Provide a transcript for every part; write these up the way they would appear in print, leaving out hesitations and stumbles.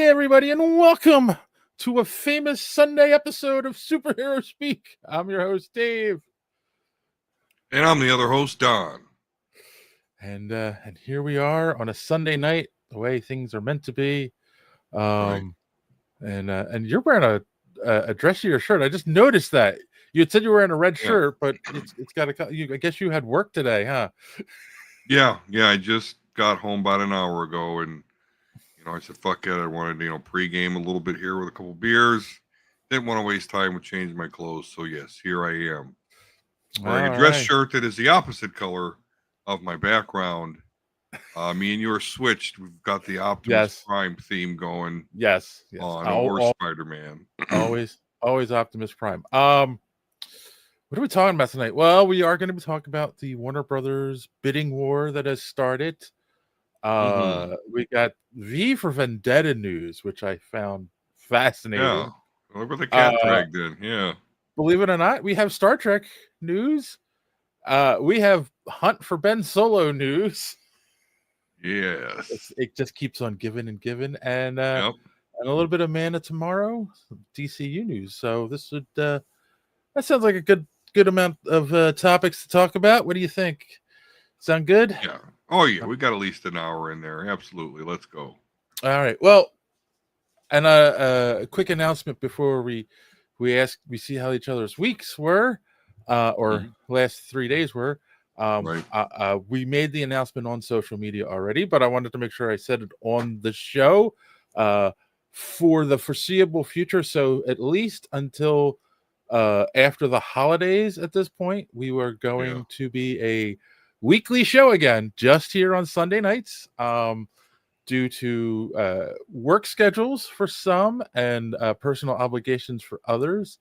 Hey, everybody, and welcome to a famous Sunday episode of Superhero Speak. I'm your host, Dave. And I'm the other host, Don. And here we are on a Sunday night, the way things are meant to be. Right. And you're wearing a dressier shirt. I just noticed that. You had said you were wearing a red Yeah. shirt, but it's got a. I guess you had work today, huh? Yeah. I just got home about an hour ago, and I said, "Fuck it." I wanted to, pregame a little bit here with a couple beers. Didn't want to waste time with changing my clothes, so yes, here I am, wearing a All dress right. shirt that is the opposite color of my background. Me and you are switched. We've got the Optimus Yes. Prime theme going Yes. on, or Spider-Man. Always Optimus Prime. What are we talking about tonight? Well, we are going to be talking about the Warner Brothers bidding war that has started. We got V for Vendetta news, which I found fascinating. Yeah. Look what the cat dragged in. Yeah. Believe it or not, we have Star Trek news. We have Hunt for Ben Solo news. Yes. It just keeps on giving and giving, and Yep. a little bit of Man of Tomorrow, DCU news. So this would that sounds like a good amount of topics to talk about. What do you think? Sound good? Yeah. Oh, yeah. We got at least an hour in there. Absolutely. Let's go. All right. Well, and a quick announcement before we see how each other's weeks were, or last 3 days were. Right. We made the announcement on social media already, but I wanted to make sure I said it on the show for the foreseeable future. So at least until after the holidays, at this point, we were going to be a weekly show again, just here on Sunday nights. Due to work schedules for some and personal obligations for others,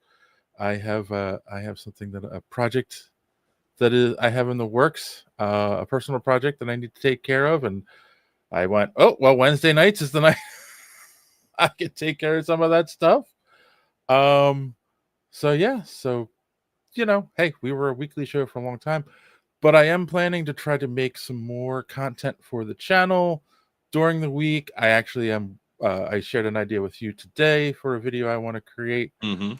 I have something a project that I have in the works, a personal project that I need to take care of, and I went, oh well, Wednesday nights is the night I can take care of some of that stuff. So yeah, hey, we were a weekly show for a long time, but I am planning to try to make some more content for the channel during the week. I actually am. I shared an idea with you today for a video I want to create to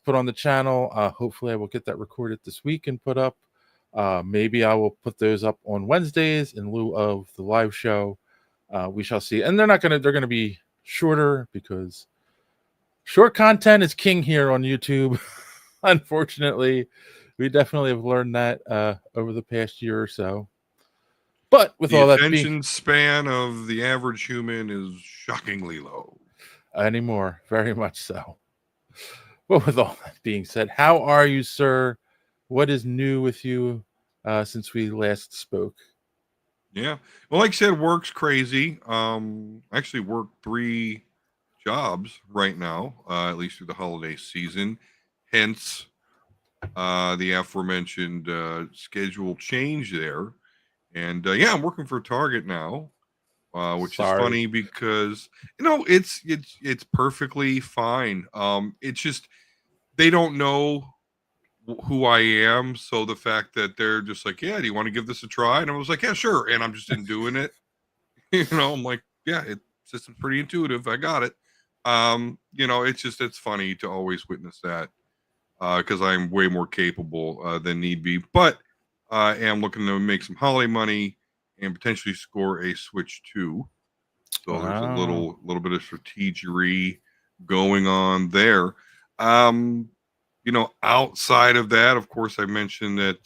put on the channel. Hopefully, I will get that recorded this week and put up. Maybe I will put those up on Wednesdays in lieu of the live show. We shall see. And they're going to be shorter because short content is king here on YouTube. Unfortunately, we definitely have learned that over the past year or so. But with all that being, the attention span of the average human is shockingly low anymore, very much so. But with all that being said, how are you, sir? What is new with you since we last spoke? Yeah, well, like I said, work's crazy. I actually work 3 jobs right now, at least through the holiday season. Hence, the aforementioned schedule change there. And yeah, I'm working for Target now, which is funny because it's perfectly fine. It's just they don't know who I am, so the fact that they're just like, yeah, do you want to give this a try? And I was like, yeah, sure. And I'm just in doing it. I'm like, yeah, it's pretty intuitive. I got it. It's funny to always witness that because I'm way more capable than need be. But I am looking to make some holiday money and potentially score a Switch 2. So there's a little bit of strategery going on there. Outside of that, of course, I mentioned that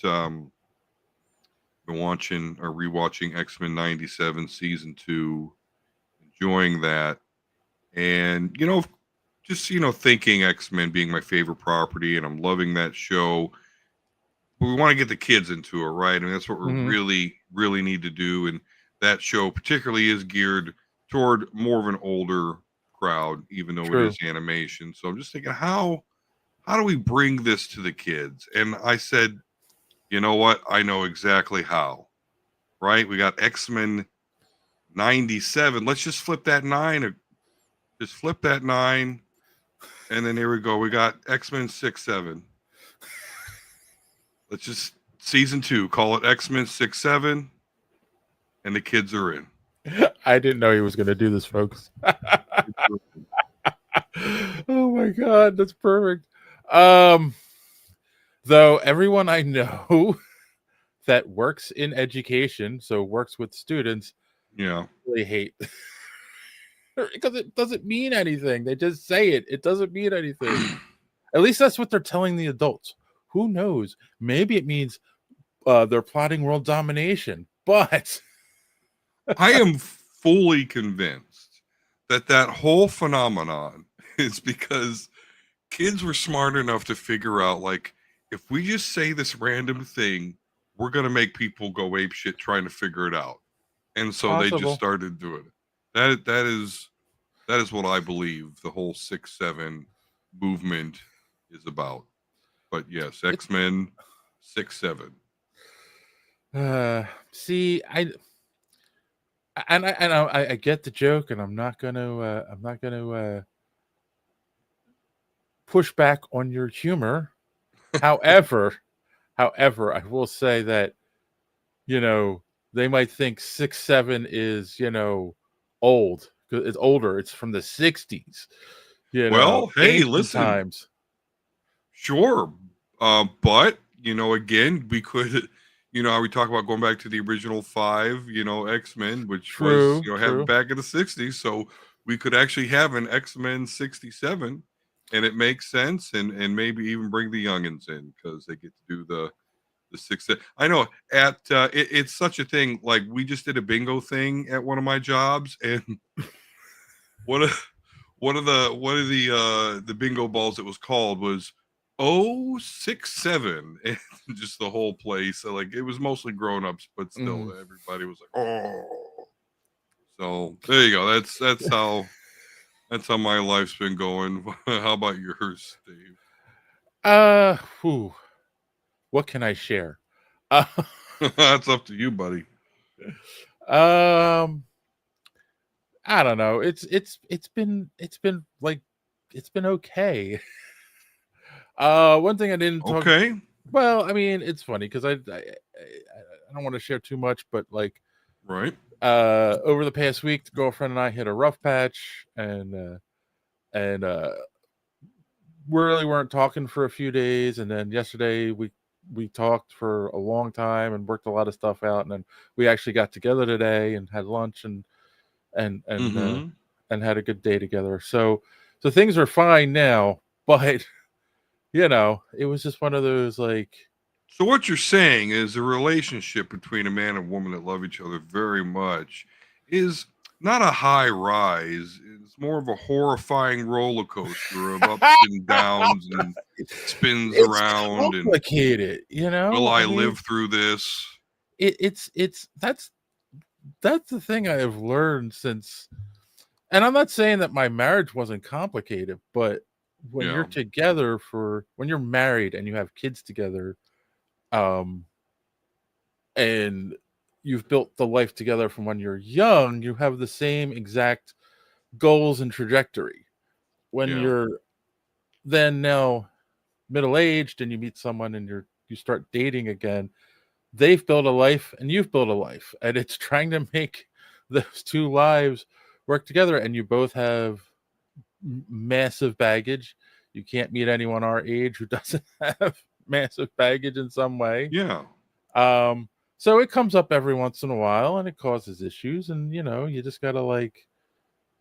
been watching or rewatching X-Men 97 season 2, enjoying that. And, just, thinking X-Men being my favorite property, and I'm loving that show. We want to get the kids into it, right? And that's what we really, really need to do. And that show particularly is geared toward more of an older crowd, even though it is animation. So I'm just thinking, how do we bring this to the kids? And I said, you know what? I know exactly how, right? We got X-Men 97. Let's just flip that 9. Just flip that 9. And then here we go. We got X-Men 6-7. Let's just season 2, call it X-Men 6-7, and the kids are in. I didn't know he was going to do this, folks. Oh my god, that's perfect. Um, though everyone I know that works in education, so works with students, Yeah. really hate because it doesn't mean anything. They just say it. It doesn't mean anything. At least that's what they're telling the adults. Who knows? Maybe it means they're plotting world domination. But I am fully convinced that that whole phenomenon is because kids were smart enough to figure out, like, if we just say this random thing, we're gonna make people go ape shit trying to figure it out, and so they just possible. started doing it. That is what I believe the whole 6-7 movement is about. But yes, It, X-Men 6-7. see, I get the joke, and I'm not gonna push back on your humor. However, I will say that you know they might think 6-7 is old because it's older. It's from the '60s. Well, hey, Ancient listen, times. sure. But again, we could, how we talk about going back to the original five, X-Men, which was, True, have true. back in the 60s. So we could actually have an X-Men 67, and it makes sense, and maybe even bring the youngins in because they get to do the six. I know it's such a thing. Like, we just did a bingo thing at one of my jobs, and one of the bingo balls that was called was 067, and just the whole place. So, like, it was mostly grown-ups, but still everybody was like, oh. So there you go. That's how my life's been going. How about yours, Dave? Whew, what can I share? Uh, That's up to you, buddy. um, I don't know. It's been okay. One thing I didn't talk. Okay. Well, I mean, it's funny because I don't want to share too much, but like Right. over the past week, the girlfriend and I hit a rough patch, and we really weren't talking for a few days, and then yesterday we talked for a long time and worked a lot of stuff out, and then we actually got together today and had lunch and and uh, Mm-hmm. and had a good day together. So things are fine now, but it was just one of those like So what you're saying is a relationship between a man and woman that love each other very much is not a high rise. It's more of a horrifying roller coaster of ups and downs and spins it's around, and complicated, will I I mean, live through this? it's that's the thing I have learned since. And I'm not saying that my marriage wasn't complicated, but Yeah. when you're married and you have kids together, um, and you've built the life together from when you're young, you have the same exact goals and trajectory. When Yeah. you're then now middle aged and you meet someone and you start dating again, they've built a life and you've built a life, and it's trying to make those two lives work together, and you both have massive baggage. You can't meet anyone our age who doesn't have massive baggage in some way. Yeah. Um, so it comes up every once in a while and it causes issues, and you just gotta like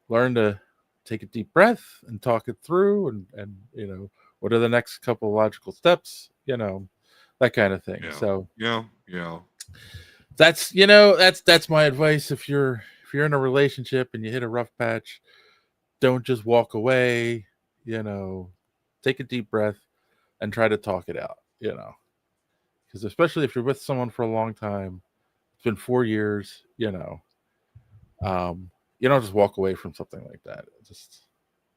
learn to take a deep breath and talk it through, and what are the next couple of logical steps, that kind of thing. Yeah. So Yeah. Yeah. that's my advice. If you're in a relationship and you hit a rough patch, don't just walk away, you know, take a deep breath and try to talk it out, because especially if you're with someone for a long time, it's been 4 years, you don't just walk away from something like that.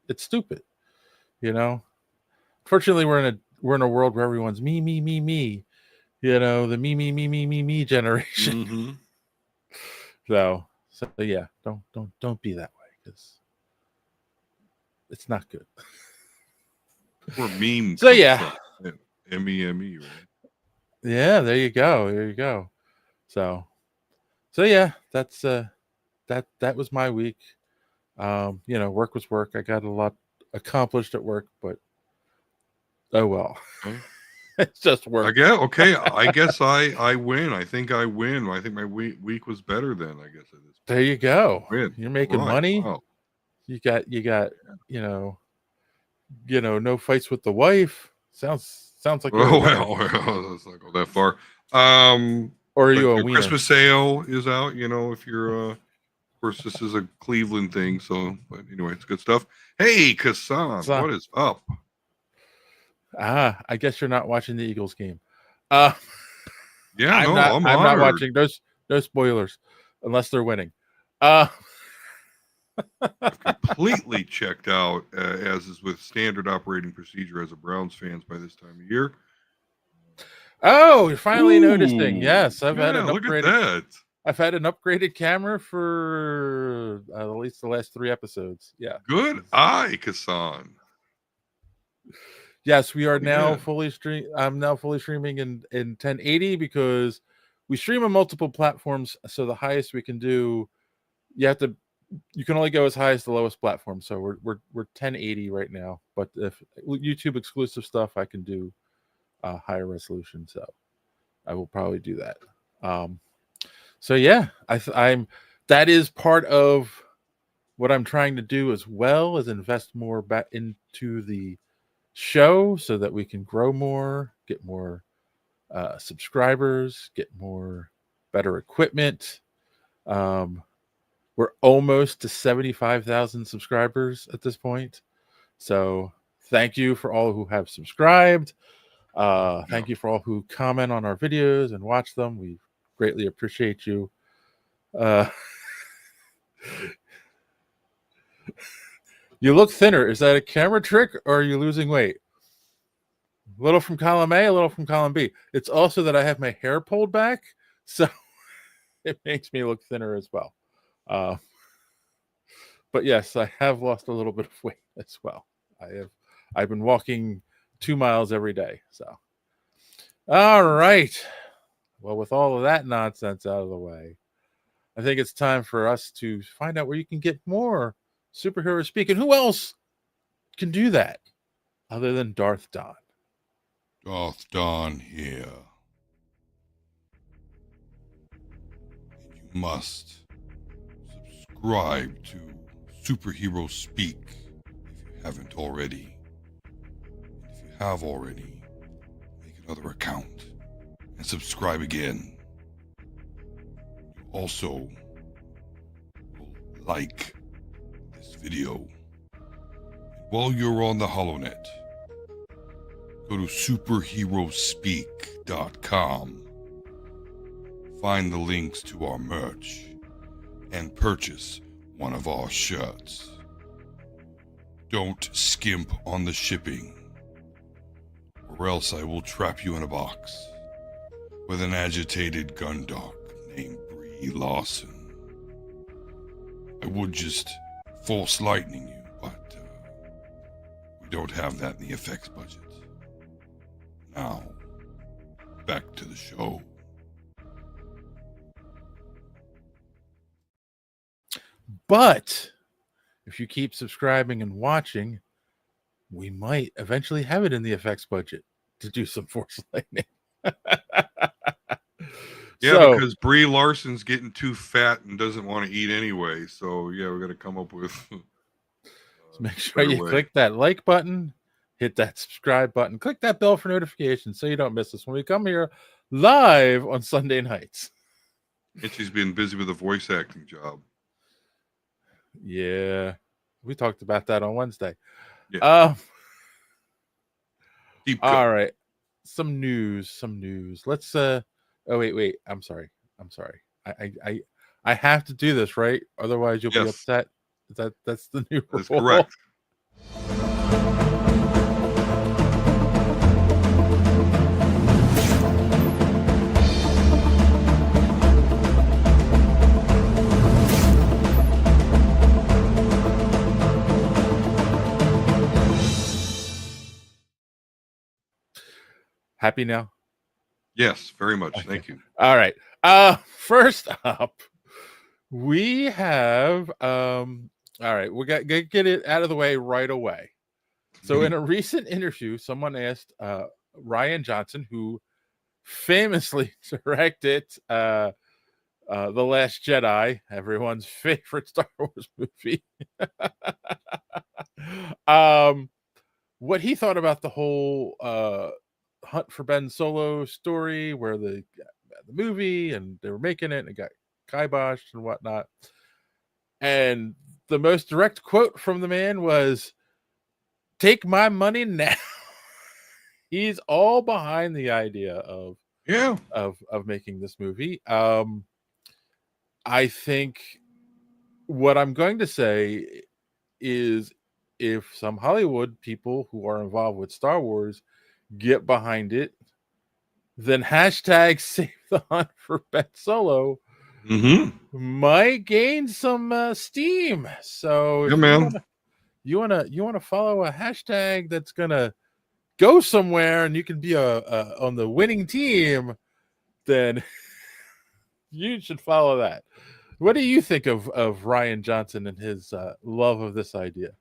It's stupid, you know. Fortunately, we're in a world where everyone's me, me, me, me, the me, me, me, me, me, me generation. Mm-hmm. So yeah, don't be that way because it's not good. Where meme So comes yeah, from. MEME, right? yeah, there you go, there you go. So yeah, that was my week. Work was work. I got a lot accomplished at work, but oh well. Okay. It's just work. I guess I win. I think I win. I think my week was better then. I guess at this point. There you go. Win. You're making Right. money. Wow. You got no fights with the wife. Sounds like you're a winner. Let's not go that far. Or are you a the wiener? Christmas sale is out. If you're of course this is a Cleveland thing, so but anyway, it's good stuff. Hey, Kassan, what is up? I guess you're not watching the Eagles game. Yeah, I'm not watching. No spoilers, unless they're winning. I've completely checked out, as is with standard operating procedure as a Browns fans by this time of year. Oh, you're finally noticing. Yes, I've had an look upgraded. At that. I've had an upgraded camera for at least the last 3 episodes. Yeah. Good eye, Kassan. Yes, we are now fully stream. I'm now fully streaming in 1080 because we stream on multiple platforms. So the highest we can do, you can only go as high as the lowest platform. So we're 1080 right now. But if YouTube exclusive stuff, I can do higher resolution. So I will probably do that. So yeah, that is part of what I'm trying to do as well, is invest more back into the show so that we can grow more, get more subscribers, get more better equipment. We're almost to 75,000 subscribers at this point. So thank you for all who have subscribed. Thank you for all who comment on our videos and watch them. We greatly appreciate you. You look thinner. Is that a camera trick or are you losing weight? A little from column A, a little from column B. It's also that I have my hair pulled back, so it makes me look thinner as well. But yes, I have lost a little bit of weight as well. I've been walking 2 miles every day. So, all right. Well, with all of that nonsense out of the way, I think it's time for us to find out where you can get more superhero speak. And who else can do that other than Darth Don? Darth Don here. And you must subscribe to Superhero Speak if you haven't already. And if you have already, make another account and subscribe again. You also will like this video. And while you're on the HoloNet, go to superheroespeak.com. Find the links to our merch and purchase one of our shirts. Don't skimp on the shipping, or else I will trap you in a box with an agitated gundog named Brie Larson. I would just force lightning you, but we don't have that in the effects budget. Now, back to the show. But if you keep subscribing and watching, we might eventually have it in the effects budget to do some force lightning. Because Brie Larson's getting too fat and doesn't want to eat anyway. So yeah, we got to come up with. Make sure you click that like button, hit that subscribe button, click that bell for notifications so you don't miss us when we come here live on Sunday nights. And she's been busy with a voice acting job. Yeah, we talked about that on Wednesday. Yeah. All right, some news. Let's. Oh wait. I'm sorry. I have to do this, right? Otherwise, you'll be upset. That's the new rule. That's correct. Happy now? Yes, very much. Okay. Thank you. All right. First up, we have All right, we got get it out of the way right away. So, in a recent interview, someone asked Ryan Johnson, who famously directed The Last Jedi, everyone's favorite Star Wars movie, what he thought about the whole Hunt for Ben Solo story, where the movie and they were making it and it got kiboshed and whatnot. And the most direct quote from the man was, "Take my money now." He's all behind the idea of making this movie. I think what I'm going to say is, if some Hollywood people who are involved with Star Wars get behind it, then hashtag save the hunt for Ben Solo might gain some steam. So if you wanna follow a hashtag that's gonna go somewhere and you can be on the winning team, then you should follow that. What do you think of Ryan Johnson and his love of this idea?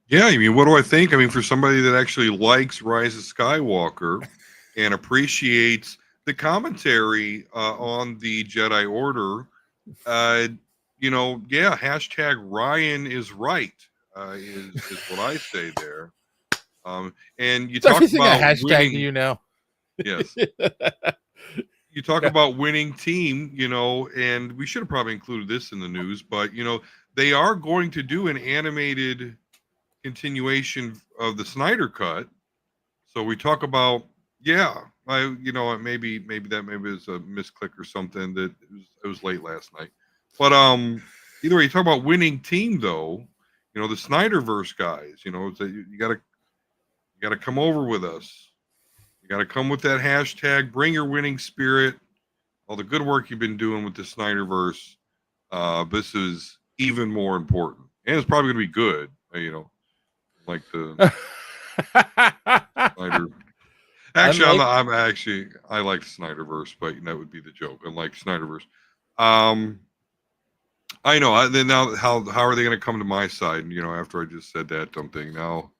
Yeah, I mean, what do I think? I mean, for somebody that actually likes Rise of Skywalker and appreciates the commentary on the Jedi Order, hashtag Ryan is right is what I say there. And you So talk everything about a hashtag winning. to you now. Yes. You talk about winning team, and we should have probably included this in the news, but they are going to do an animated continuation of the Snyder Cut. So we talk about, maybe it's a misclick or something that it was late last night. But either way, you talk about winning team though, the Snyderverse guys, you gotta come over with us. You gotta come with that hashtag, bring your winning spirit, all the good work you've been doing with the Snyderverse. This is even more important. And it's probably gonna be good, like the Snyder. Actually, I like Snyderverse, but that would be the joke. I like Snyderverse. I know. Then now, how are they going to come to my side? After I just said that dumb thing. Now,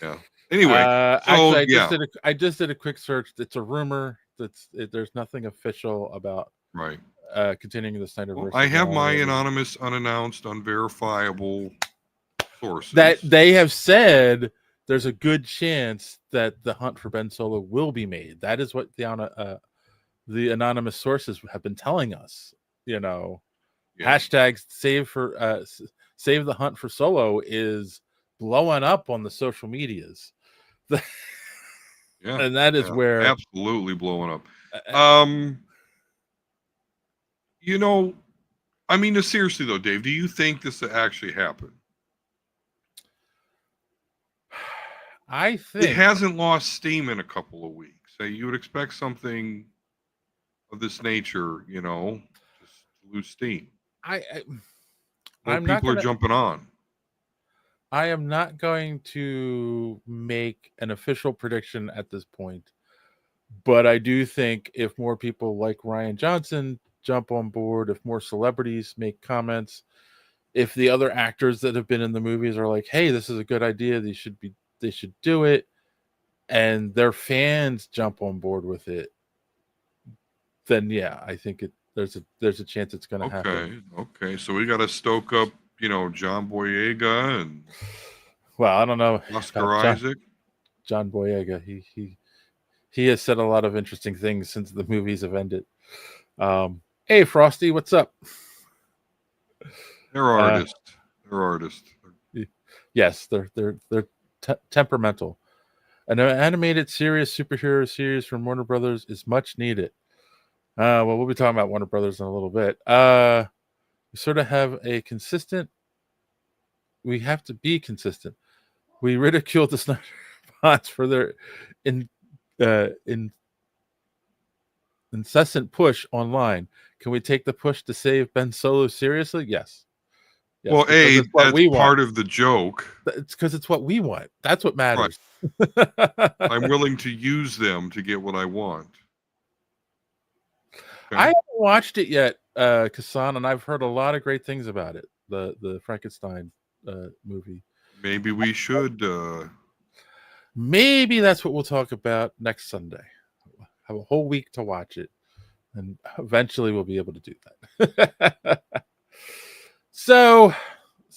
yeah. Anyway, actually, I just did a quick search. It's a rumor. There's nothing official about continuing the Snyderverse. Well, I have my anonymous, unannounced, unverifiable sources that they have said there's a good chance that the Hunt for Ben Solo will be made. That is what the anonymous sources have been telling us. Hashtags save the Hunt for Solo is blowing up on the social medias. And that is where absolutely blowing up. I mean, seriously though, Dave, do you think this will actually happen? I think it hasn't lost steam in a couple of weeks. So you would expect something of this nature, just to lose steam. People are jumping on. I am not going to make an official prediction at this point, but I do think if more people like Ryan Johnson jump on board, if more celebrities make comments, if the other actors that have been in the movies are like, "Hey, this is a good idea. They should do it," and their fans jump on board with it, then yeah, I think there's a chance it's going to happen. Okay. So we got to stoke up, John Boyega and I don't know, Oscar Isaac. John Boyega. He has said a lot of interesting things since the movies have ended. Hey, Frosty, what's up? They're artists. Yes, they're temperamental. An animated serious superhero series from Warner Brothers is much needed. Well, we'll be talking about Warner Brothers in a little bit. We sort of have we have to be consistent. We ridiculed the Snyder bots for their incessant push online. Can we take the push to save Ben Solo seriously? Yes. Well, that's part of the joke. It's because it's what we want. That's what matters. Right. I'm willing to use them to get what I want. Okay. I haven't watched it yet. Kassan, and I've heard a lot of great things about it. The Frankenstein movie. Maybe we should. Maybe that's what we'll talk about next Sunday. Have a whole week to watch it, and eventually we'll be able to do that. so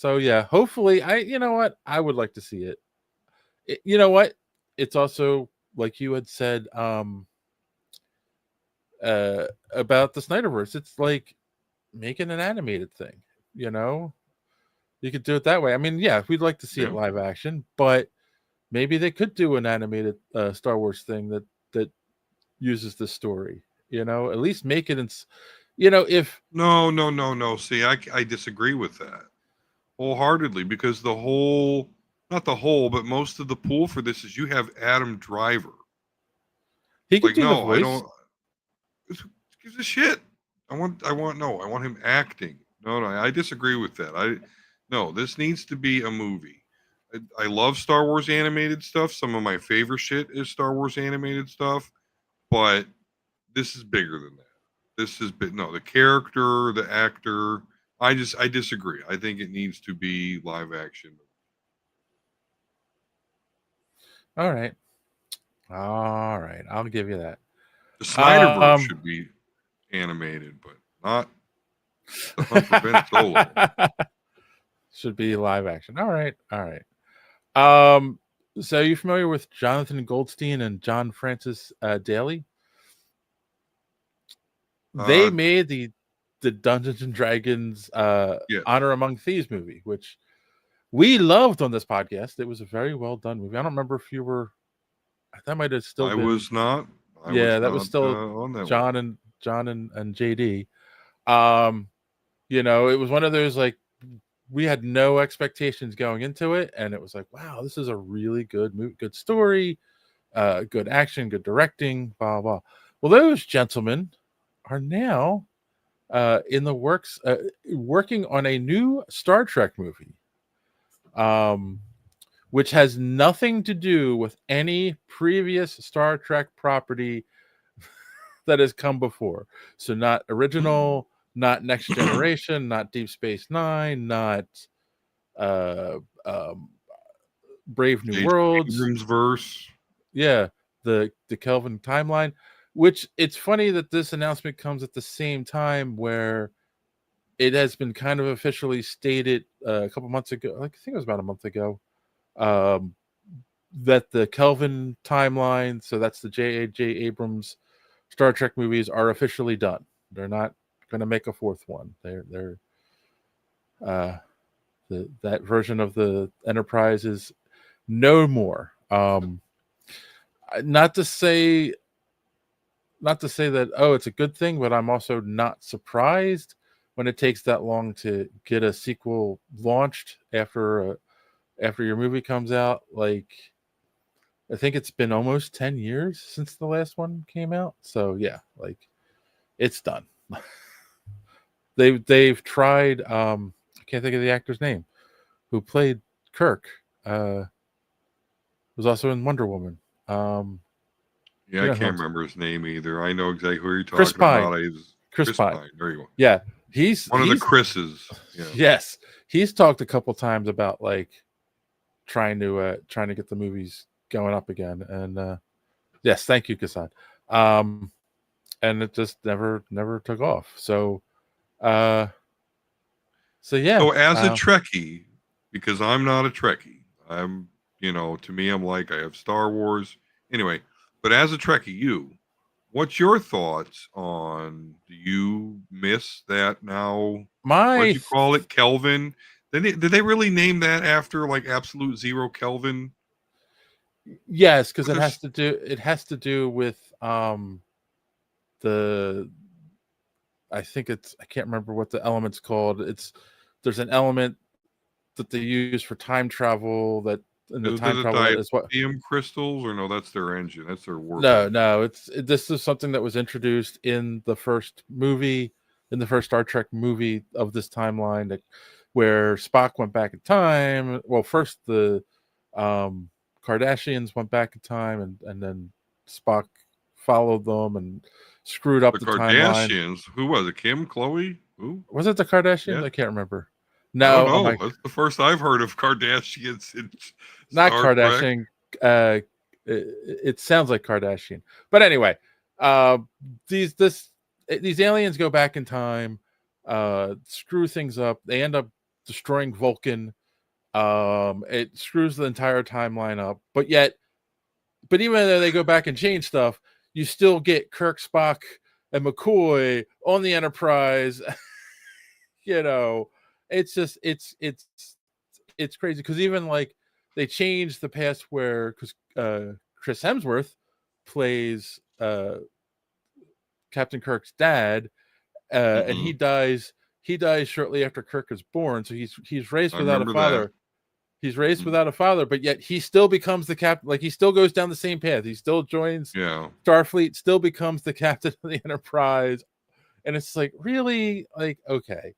yeah, hopefully you know what? I would like to see it. You know what? It's also like you had said about the Snyderverse. It's like making an animated thing, you know? You could do it that way. I mean, yeah, we'd like to see it live action, but maybe they could do an animated Star Wars thing that uses the story, you know, at least make it if No. See, I disagree with that wholeheartedly, because not the whole, but most of the pool for this is you have Adam Driver. he could Like, do the no, I voice. don't. Who gives a shit? I want him acting. No, I disagree with that. No, this needs to be a movie. I love Star Wars animated stuff. Some of my favorite shit is Star Wars animated stuff, but this is bigger than that. This is the character, the actor. I disagree. I think it needs to be live action. All right, I'll give you that. The Snyderverse should be animated, but not the Hunt for Ben Solo. Should be live action. All right. So are you familiar with Jonathan Goldstein and John Francis Daly? They made the Dungeons and Dragons Honor Among Thieves movie, which we loved on this podcast. It was a very well done movie. I don't remember if you were. That might have still been. I was not. That was still on that John one. John and JD. It was one of those, like, we had no expectations going into it, and it was like, wow, this is a really good movie, good story, good action, good directing, blah blah. Well, those gentlemen are now in the works, working on a new Star Trek movie, which has nothing to do with any previous Star Trek property that has come before. So not original, not Next Generation, not Deep Space Nine, not Brave New Worlds. Abrams verse. Yeah, the Kelvin timeline. Which, it's funny that this announcement comes at the same time where it has been kind of officially stated a couple months ago. I think it was about a month ago, that the Kelvin timeline, so that's the J.J. Abrams Star Trek movies, are officially done. They're not going to make a fourth one. They're that version of the Enterprise is no more. Not to say that it's a good thing, but I'm also not surprised when it takes that long to get a sequel launched after your movie comes out. Like, I think it's been almost 10 years since the last one came out. So yeah, like, it's done. They've tried. I can't think of the actor's name who played Kirk. Was also in Wonder Woman. I can't remember his name either. I know exactly who you're talking about. Chris Pine. There you go. Yeah, he's one of the Chris's. Yeah. Yes, he's talked a couple times about, like, trying to get the movies going up again. And yes, thank you, Kassan. And it just never took off. So yeah. So as a Trekkie, because I'm not a Trekkie, I'm, to me, I'm like, I have Star Wars. Anyway, but as a Trekkie, what's your thoughts on, do you miss that now? What'd you call it? Kelvin? Did they really name that after, like, absolute zero Kelvin? Yes, because it has to do with I can't remember what the element's called. There's an element that they use for time travel that, and the time travel is what crystals, or no, that's their engine. That's their work. No, this is something that was introduced in the first movie, in the first Star Trek movie of this timeline, where Spock went back in time. Well, first the Kardashians went back in time, and then Spock followed them, and screwed up The the timeline. Kardashians. Who was it? Kim, Chloe? Who? Was it the Kardashians? Yeah. I can't remember. I No, don't oh know. my, That's the first I've heard of Kardashians in not Star Trek. Kardashian. It sounds like Kardashian, but anyway, these aliens go back in time, screw things up. They end up destroying Vulcan. It screws the entire timeline up. But even though they go back and change stuff, you still get Kirk, Spock, and McCoy on the Enterprise. It's just it's crazy because even like they changed the past where because Chris Hemsworth plays Captain Kirk's dad, and he dies shortly after Kirk is born, so he's raised without a father. That. He's raised without a father, but yet he still becomes the captain. Like he still goes down the same path. He still joins Starfleet, still becomes the captain of the Enterprise, and it's like really like okay.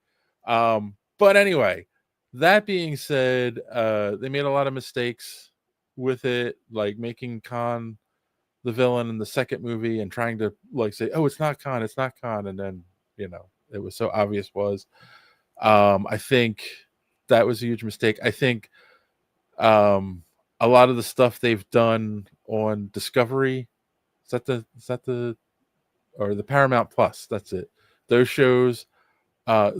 But anyway, that being said, they made a lot of mistakes with it, like making Khan the villain in the second movie and trying to like say, "Oh, it's not Khan, and then it was so obvious was. I think that was a huge mistake. I think a lot of the stuff they've done on Discovery, is that the or the Paramount Plus? That's it. Those shows.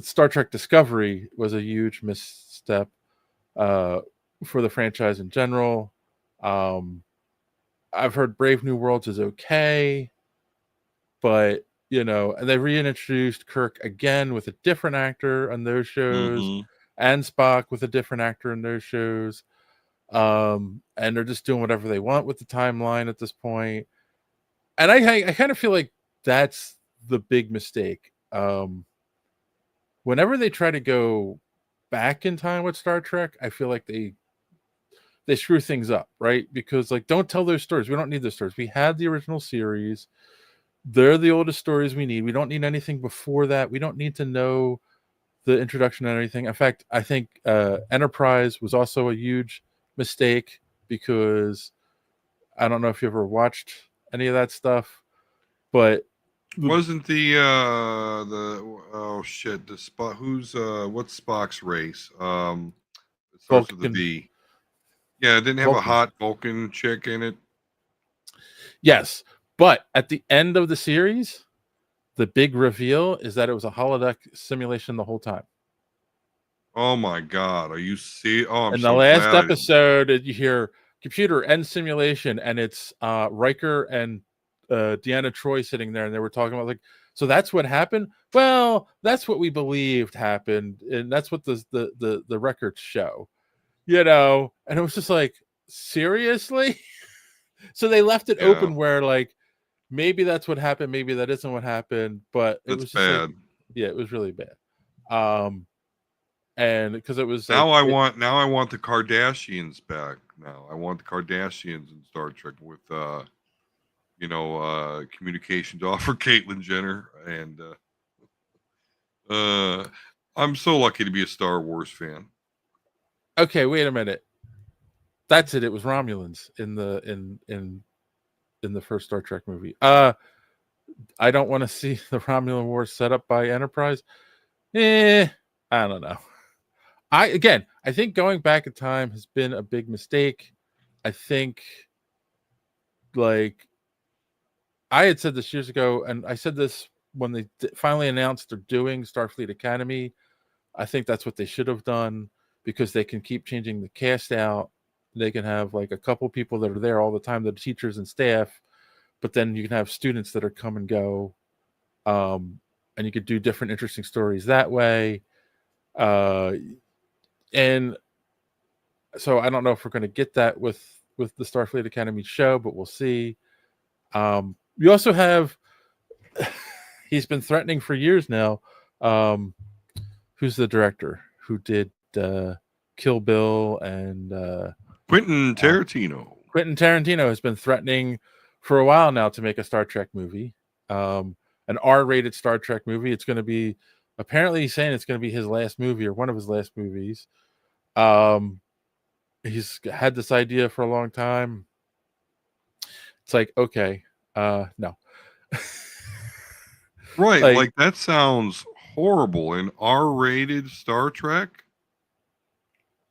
Star Trek Discovery was a huge misstep for the franchise in general. I've heard Brave New Worlds is okay, but and they reintroduced Kirk again with a different actor on those shows, and Spock with a different actor in those shows. And they're just doing whatever they want with the timeline at this point. And I kind of feel like that's the big mistake. Whenever they try to go back in time with Star Trek, I feel like they screw things up, right? Because like, don't tell those stories. We don't need those stories. We had the original series. They're the oldest stories we need. We don't need anything before that. We don't need to know the introduction and everything. In fact, I think Enterprise was also a huge mistake because I don't know if you ever watched any of that stuff, but wasn't the Spock what's Spock's race? It starts with a V. Yeah, it didn't have a hot Vulcan chick in it. Yes, but at the end of the series, the big reveal is that it was a holodeck simulation the whole time. Oh my God, are you serious? Oh, in the last episode, you hear computer end simulation, and it's Riker and Deanna Troi sitting there, and they were talking about like, so that's what happened. Well, that's what we believed happened, and that's what the records show. And it was just like, seriously. So they left it open where like maybe that's what happened, maybe that isn't what happened, but it was just bad. Like, it was really bad. And because it was now like, I want the Kardashians back. Now I want the Kardashians in Star Trek with communications offer Caitlyn Jenner, and I'm so lucky to be a Star Wars fan. Okay, wait a minute. That's it. It was Romulans in the first Star Trek movie. I don't want to see the Romulan War set up by Enterprise. I don't know. I think going back in time has been a big mistake. I think, like, I had said this years ago, and I said this when they finally announced they're doing Starfleet Academy. I think that's what they should have done, because they can keep changing the cast out. They can have like a couple people that are there all the time, the teachers and staff, but then you can have students that are come and go, and you could do different interesting stories that way. And so I don't know if we're going to get that with the Starfleet Academy show, but we'll see. We also have he's been threatening for years now. Who's the director who did Kill Bill and Quentin Tarantino. Quentin Tarantino has been threatening for a while now to make a Star Trek movie, an R-rated Star Trek movie. It's going to be, apparently he's saying it's going to be his last movie or one of his last movies. He's had this idea for a long time. It's like, okay, no. Right, like that sounds horrible. An R-rated Star Trek?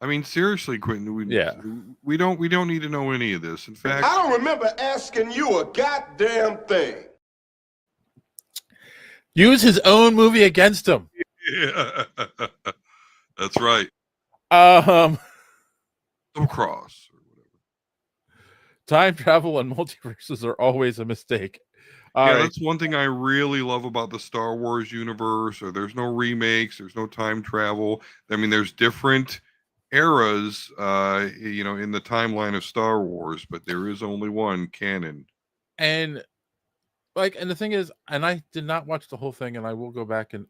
I mean, seriously, Quentin, we don't need to know any of this. In fact, I don't remember asking you a goddamn thing. Use his own movie against him. Yeah, that's right. Um, Cross or whatever. Time travel and multiverses are always a mistake. That's one thing I really love about the Star Wars universe. Or there's no remakes, there's no time travel. I mean, there's different eras, in the timeline of Star Wars, but there is only one canon. And the thing is, and I did not watch the whole thing, and I will go back and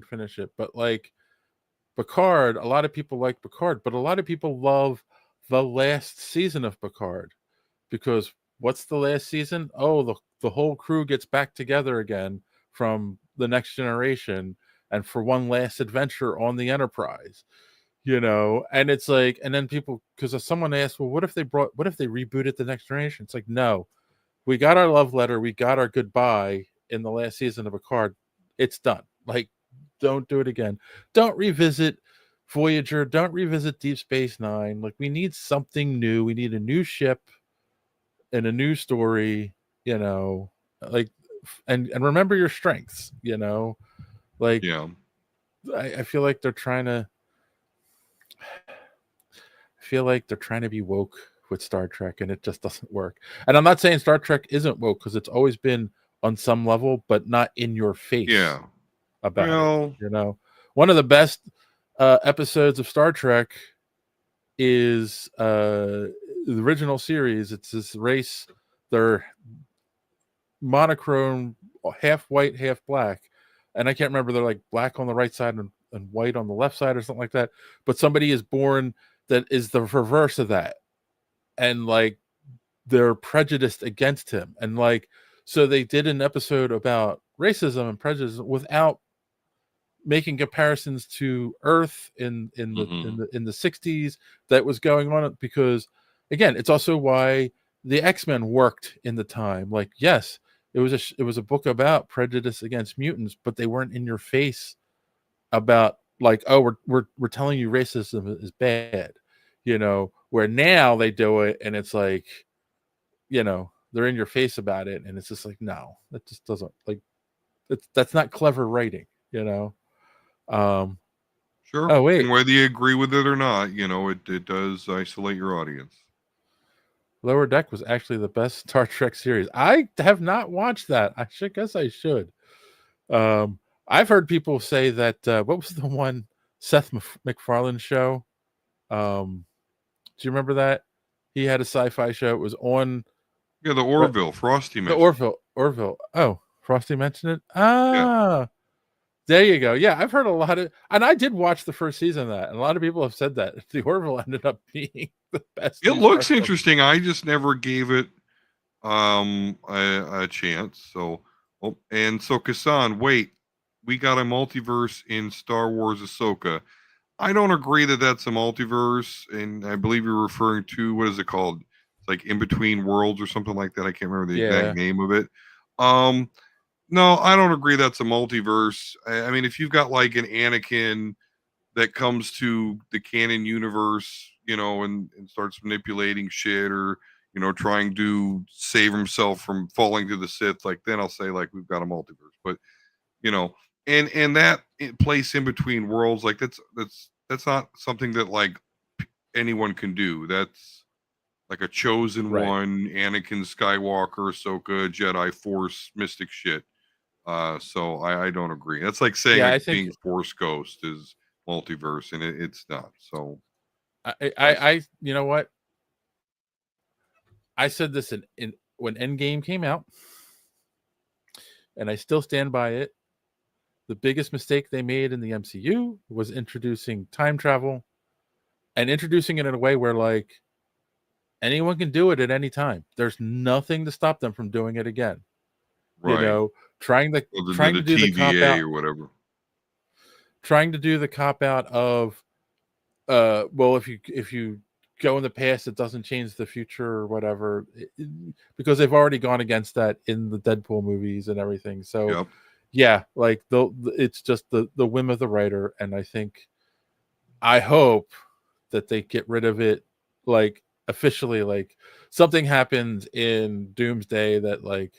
finish it. But like Picard, a lot of people like Picard, but a lot of people love the last season of Picard because what's the last season? Oh, the whole crew gets back together again from the Next Generation and for one last adventure on the Enterprise, and it's like, and then people, because someone asked, well, what if they rebooted the Next Generation? It's like, no, we got our love letter, we got our goodbye in the last season of Picard. It's done. Like, don't do it again. Don't revisit Voyager. Don't revisit Deep Space Nine. Like, we need something new. We need a new ship and a new story, like, and remember your strengths, like, yeah. I feel like they're trying to be woke with Star Trek, and it just doesn't work. And I'm not saying Star Trek isn't woke, because it's always been on some level, but not in your face. Yeah. About it, one of the best episodes of Star Trek is the original series. It's this race, they're monochrome, half white, half black, and I can't remember, they're like black on the right side and white on the left side or something like that, but somebody is born that is the reverse of that, and like they're prejudiced against him, and like, so they did an episode about racism and prejudice without making comparisons to Earth in the 60s that was going on, because again, it's also why the X-Men worked in the time. Like, yes, it was a book about prejudice against mutants, but they weren't in your face about like, oh, we're telling you racism is bad, where now they do it and it's like, they're in your face about it, and it's just like, no, that just doesn't, like, that's not clever writing, Sure. Oh, wait. And whether you agree with it or not, it does isolate your audience. Lower Deck was actually the best Star Trek series. I have not watched that. I guess I should. I've heard people say that what was the one Seth MacFarlane show? Do you remember that? He had a sci-fi show. It was on the Orville. Frosty mentioned the Orville. Oh, Frosty mentioned it. Yeah. There you go. Yeah, I've heard a lot of, and I did watch the first season of that, and a lot of people have said that the Orville ended up being the best. It looks interesting. I just never gave it a chance. So, so Kassan, wait, we got a multiverse in Star Wars Ahsoka. I don't agree that that's a multiverse, and I believe you're referring to, what is it called? It's like In Between Worlds or something like that. I can't remember the exact name of it. No, I don't agree that's a multiverse. I mean, if you've got like an Anakin that comes to the canon universe, and starts manipulating shit, or, trying to save himself from falling to the Sith, like, then I'll say, like, we've got a multiverse. But, and that place in between worlds, like, that's not something that like anyone can do. That's like a chosen one, Anakin Skywalker, Ahsoka, Jedi, Force, mystic shit. So I don't agree. That's like saying being Force Ghost is multiverse, and it's not. So I you know what? I said this in when Endgame came out, and I still stand by it. The biggest mistake they made in the MCU was introducing time travel, and introducing it in a way where like anyone can do it at any time. There's nothing to stop them from doing it again. Right. Trying to do the cop out or whatever. Trying to do the cop out of, well, if you go in the past, it doesn't change the future or whatever, because they've already gone against that in the Deadpool movies and everything. So, yeah, like it's just the whim of the writer, and I hope that they get rid of it, like officially, like something happens in Doomsday that like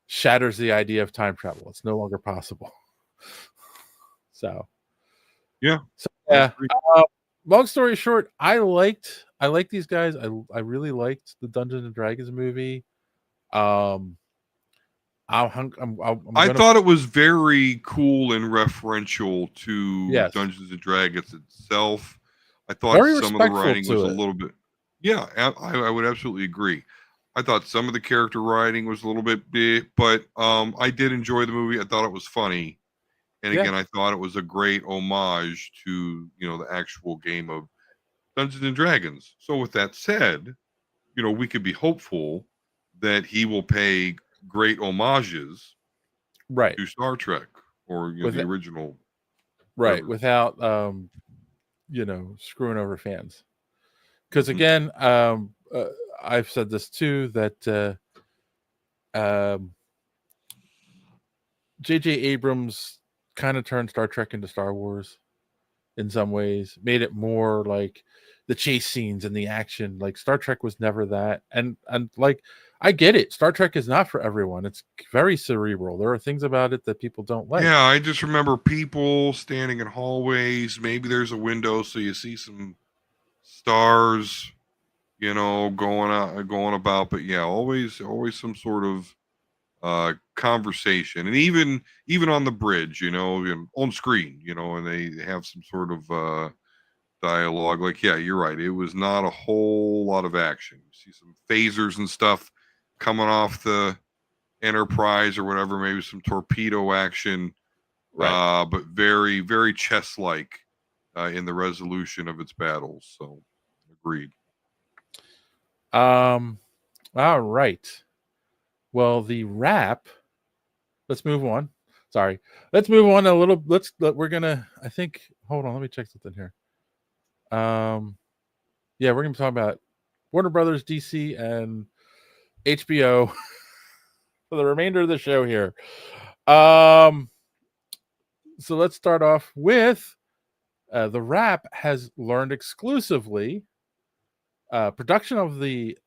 shatters the idea of time travel. It's no longer possible. So Yeah. yeah. Long story short, I liked these guys. I really liked the Dungeons and Dragons movie. I'm I gonna, thought it was very cool and referential to yes, Dungeons and Dragons itself. I thought very some of the respectful writing was to a it. little bit, yeah, I would absolutely agree. I thought some of the character writing was a little bit big, but I did enjoy the movie. I thought it was funny, and Yeah, again, I thought it was a great homage to the actual game of Dungeons and Dragons. So, with that said, we could be hopeful that he will pay great homages right. to Star Trek or With the it, original. right, Whatever. without screwing over fans. Because Mhm. again, I've said this too, that J.J. Abrams kind of turned Star Trek into Star Wars in some ways, made it more like the chase scenes and the action. Like Star Trek was never that, and like I get it. Star Trek is not for everyone. It's very cerebral. There are things about it that people don't like. Yeah, I just remember people standing in hallways. Maybe there's a window, so you see some stars, going about. But yeah, always some sort of conversation, and even on the bridge, on screen, and they have some sort of dialogue. Like, yeah, you're right. It was not a whole lot of action. You see some phasers and stuff coming off the Enterprise or whatever, maybe some torpedo action, Right. but very, very chess-like in the resolution of its battles. So, agreed. All right. Well, the wrap. Let's move on. Sorry. Let's move on a little. We're gonna. I think. Hold on. Let me check something here. Yeah, we're gonna talk about Warner Brothers, DC, and HBO for the remainder of the show here. So let's start off with the Wrap has learned exclusively production of the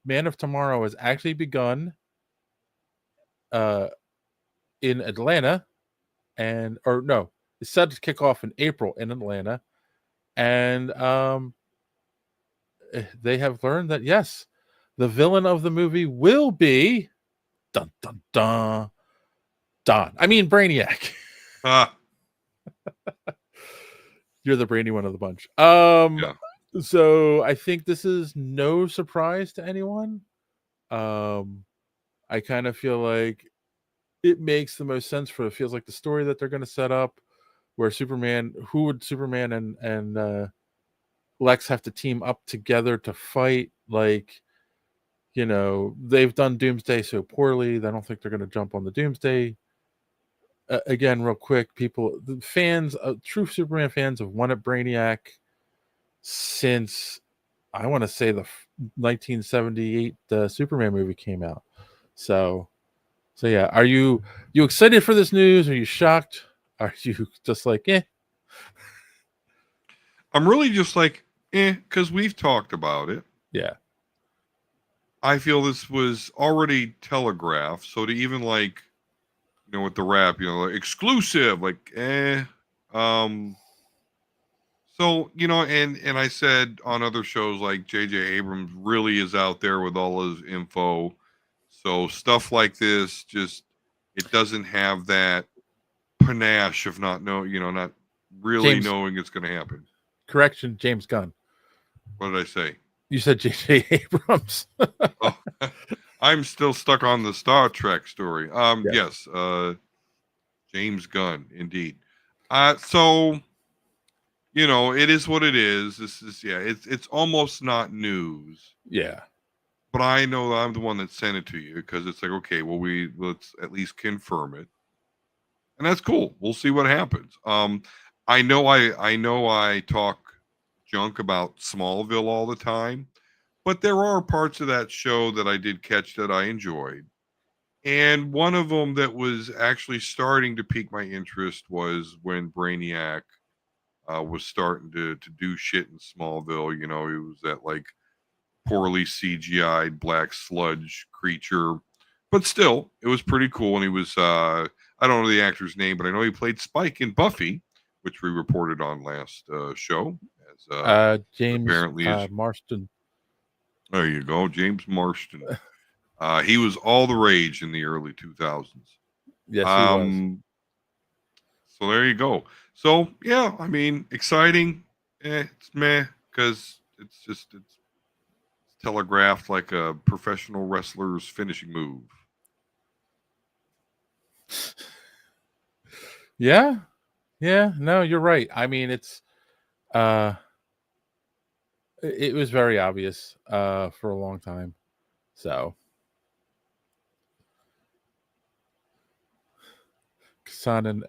Man of Tomorrow has actually begun in Atlanta, or no, it's set to kick off in April in Atlanta, and they have learned that yes, the villain of the movie will be dun dun dun Don. I mean Brainiac. Ah, You're the brainy one of the bunch. yeah. So I think this is no surprise to anyone. I kind of feel like it makes the most sense for it feels like the story that they're going to set up, where who would Superman and Lex have to team up together to fight? Like, they've done Doomsday so poorly. I don't think they're going to jump on the Doomsday. Again, real quick, the fans, true Superman fans, have wanted Brainiac since I want to say the 1978 Superman movie came out. So yeah, are you excited for this news? Are you shocked? Are you just like, eh? I'm really just like, because we've talked about it. Yeah. I feel this was already telegraphed. So to even like, with the Wrap, like exclusive, like, So, and I said on other shows like J.J. Abrams really is out there with all his info. So stuff like this it doesn't have that panache of not really knowing it's going to happen. Correction, James Gunn. What did I say? You said J.J. Abrams. Oh, I'm still stuck on the Star Trek story. Yes, James Gunn, indeed. So it is what it is. This is it's almost not news. Yeah. But I know that I'm the one that sent it to you because it's like, okay, well, let's at least confirm it. And that's cool. We'll see what happens. I know I talk junk about Smallville all the time, but there are parts of that show that I did catch that I enjoyed. And one of them that was actually starting to pique my interest was when Brainiac was starting to do shit in Smallville. You know, he was that like poorly CGI'd black sludge creature, but still, it was pretty cool. And he was I don't know the actor's name, but I know he played Spike in Buffy, which we reported on last show. As James apparently is Marston. there you go, James Marston. He was all the rage in the early 2000s. Yes, he was. So there you go. So yeah, I mean, exciting. It's meh because it's telegraphed like a professional wrestler's finishing move. Yeah, no, you're right. I mean, it was very obvious for a long time. So Kassan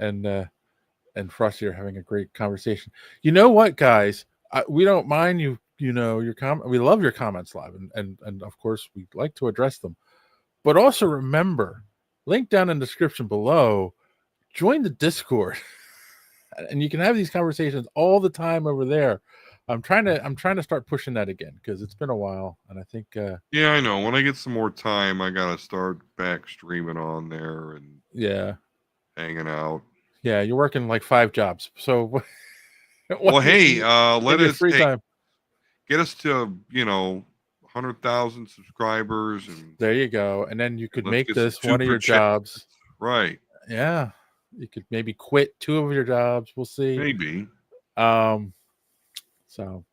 and Frosty are having a great conversation. You know what, guys? We don't mind you. You know your comment. We love your comments live, and of course we like to address them. But also remember, link down in the description below. Join the Discord, and you can have these conversations all the time over there. I'm trying to start pushing that again because it's been a while, and I think Yeah, I know. When I get some more time, I gotta start back streaming on there and yeah, hanging out. you're working like 5 jobs. So Well, hey, let us free time. get us to 100,000 subscribers, and There you go. And then you could let's make get some this one of your super chats. jobs. Right? Yeah, you could maybe quit 2 of your jobs. We'll see. Maybe. So,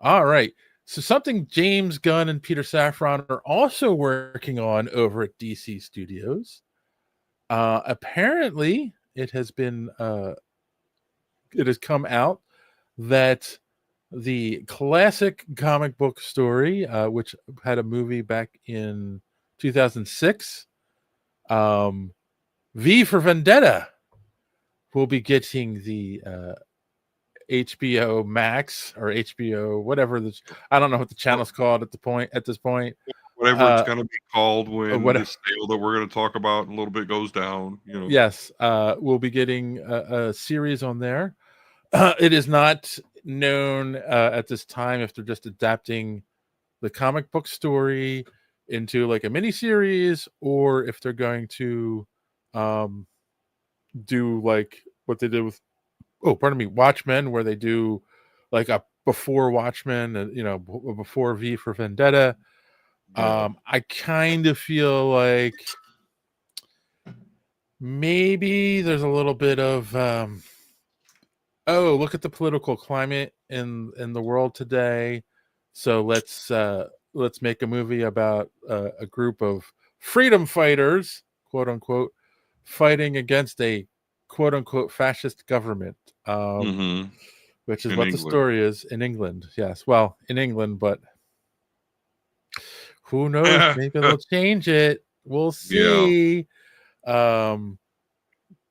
all right. So something James Gunn and Peter Safran are also working on over at DC Studios. Apparently, it has come out that the classic comic book story, which had a movie back in 2006, V for Vendetta, will be getting the HBO Max or HBO, whatever I don't know what the channel's called at this point. Whatever it's going to be called when whatever. this sale that we're going to talk about in a little bit goes down. Yes, we'll be getting a series on there. It is not known at this time if they're just adapting the comic book story into like a mini series or if they're going to do like what they did with Watchmen, where they do like a before Watchmen and before V for Vendetta. I kind of feel like maybe there's a little bit of look at the political climate in the world today, so let's make a movie about a group of freedom fighters, quote unquote, fighting against a quote unquote fascist government, which is in what England. The story is in England. Yes, well, in England, but who knows? Maybe they'll change it. We'll see. Yeah.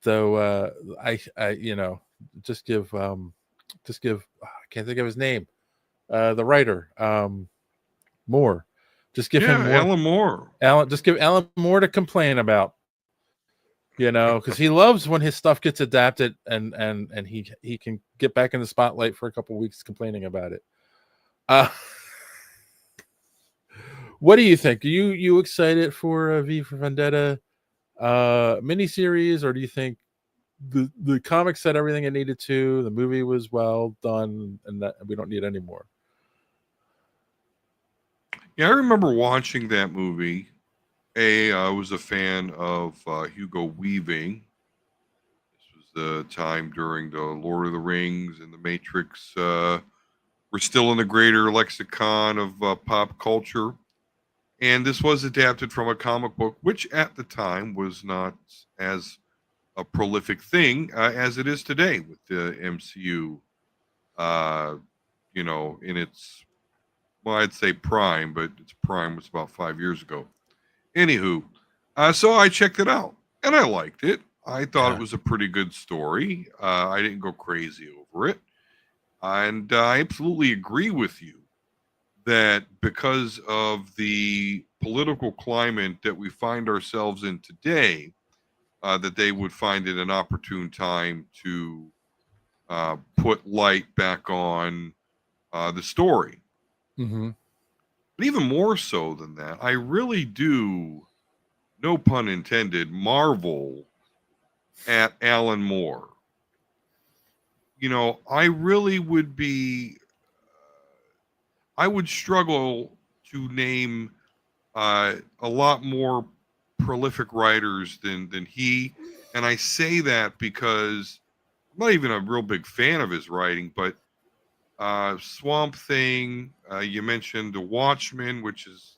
Though I just give I can't think of his name, the writer, Moore. Just give him more. Alan Moore. Just give Alan Moore to complain about, because he loves when his stuff gets adapted and he can get back in the spotlight for a couple weeks complaining about it. What do you think? Are you excited for V for Vendetta miniseries, or do you think the comic said everything it needed to, the movie was well done, and that we don't need any more? Yeah, I remember watching that movie. I was a fan of Hugo Weaving. This was the time during the Lord of the Rings and the Matrix were still in the greater lexicon of pop culture. And this was adapted from a comic book, which at the time was not as a prolific thing as it is today with the MCU, in its, well, I'd say prime, but its prime was about 5 years ago. Anywho, so I checked it out and I liked it. I thought it was a pretty good story. I didn't go crazy over it. And I absolutely agree with you that because of the political climate that we find ourselves in today, that they would find it an opportune time to put light back on the story. Mm-hmm. But even more so than that, I really do, no pun intended, marvel at Alan Moore. You know, I really would be, I would struggle to name a lot more prolific writers than he. And I say that because I'm not even a real big fan of his writing, but Swamp Thing, you mentioned The Watchmen, which is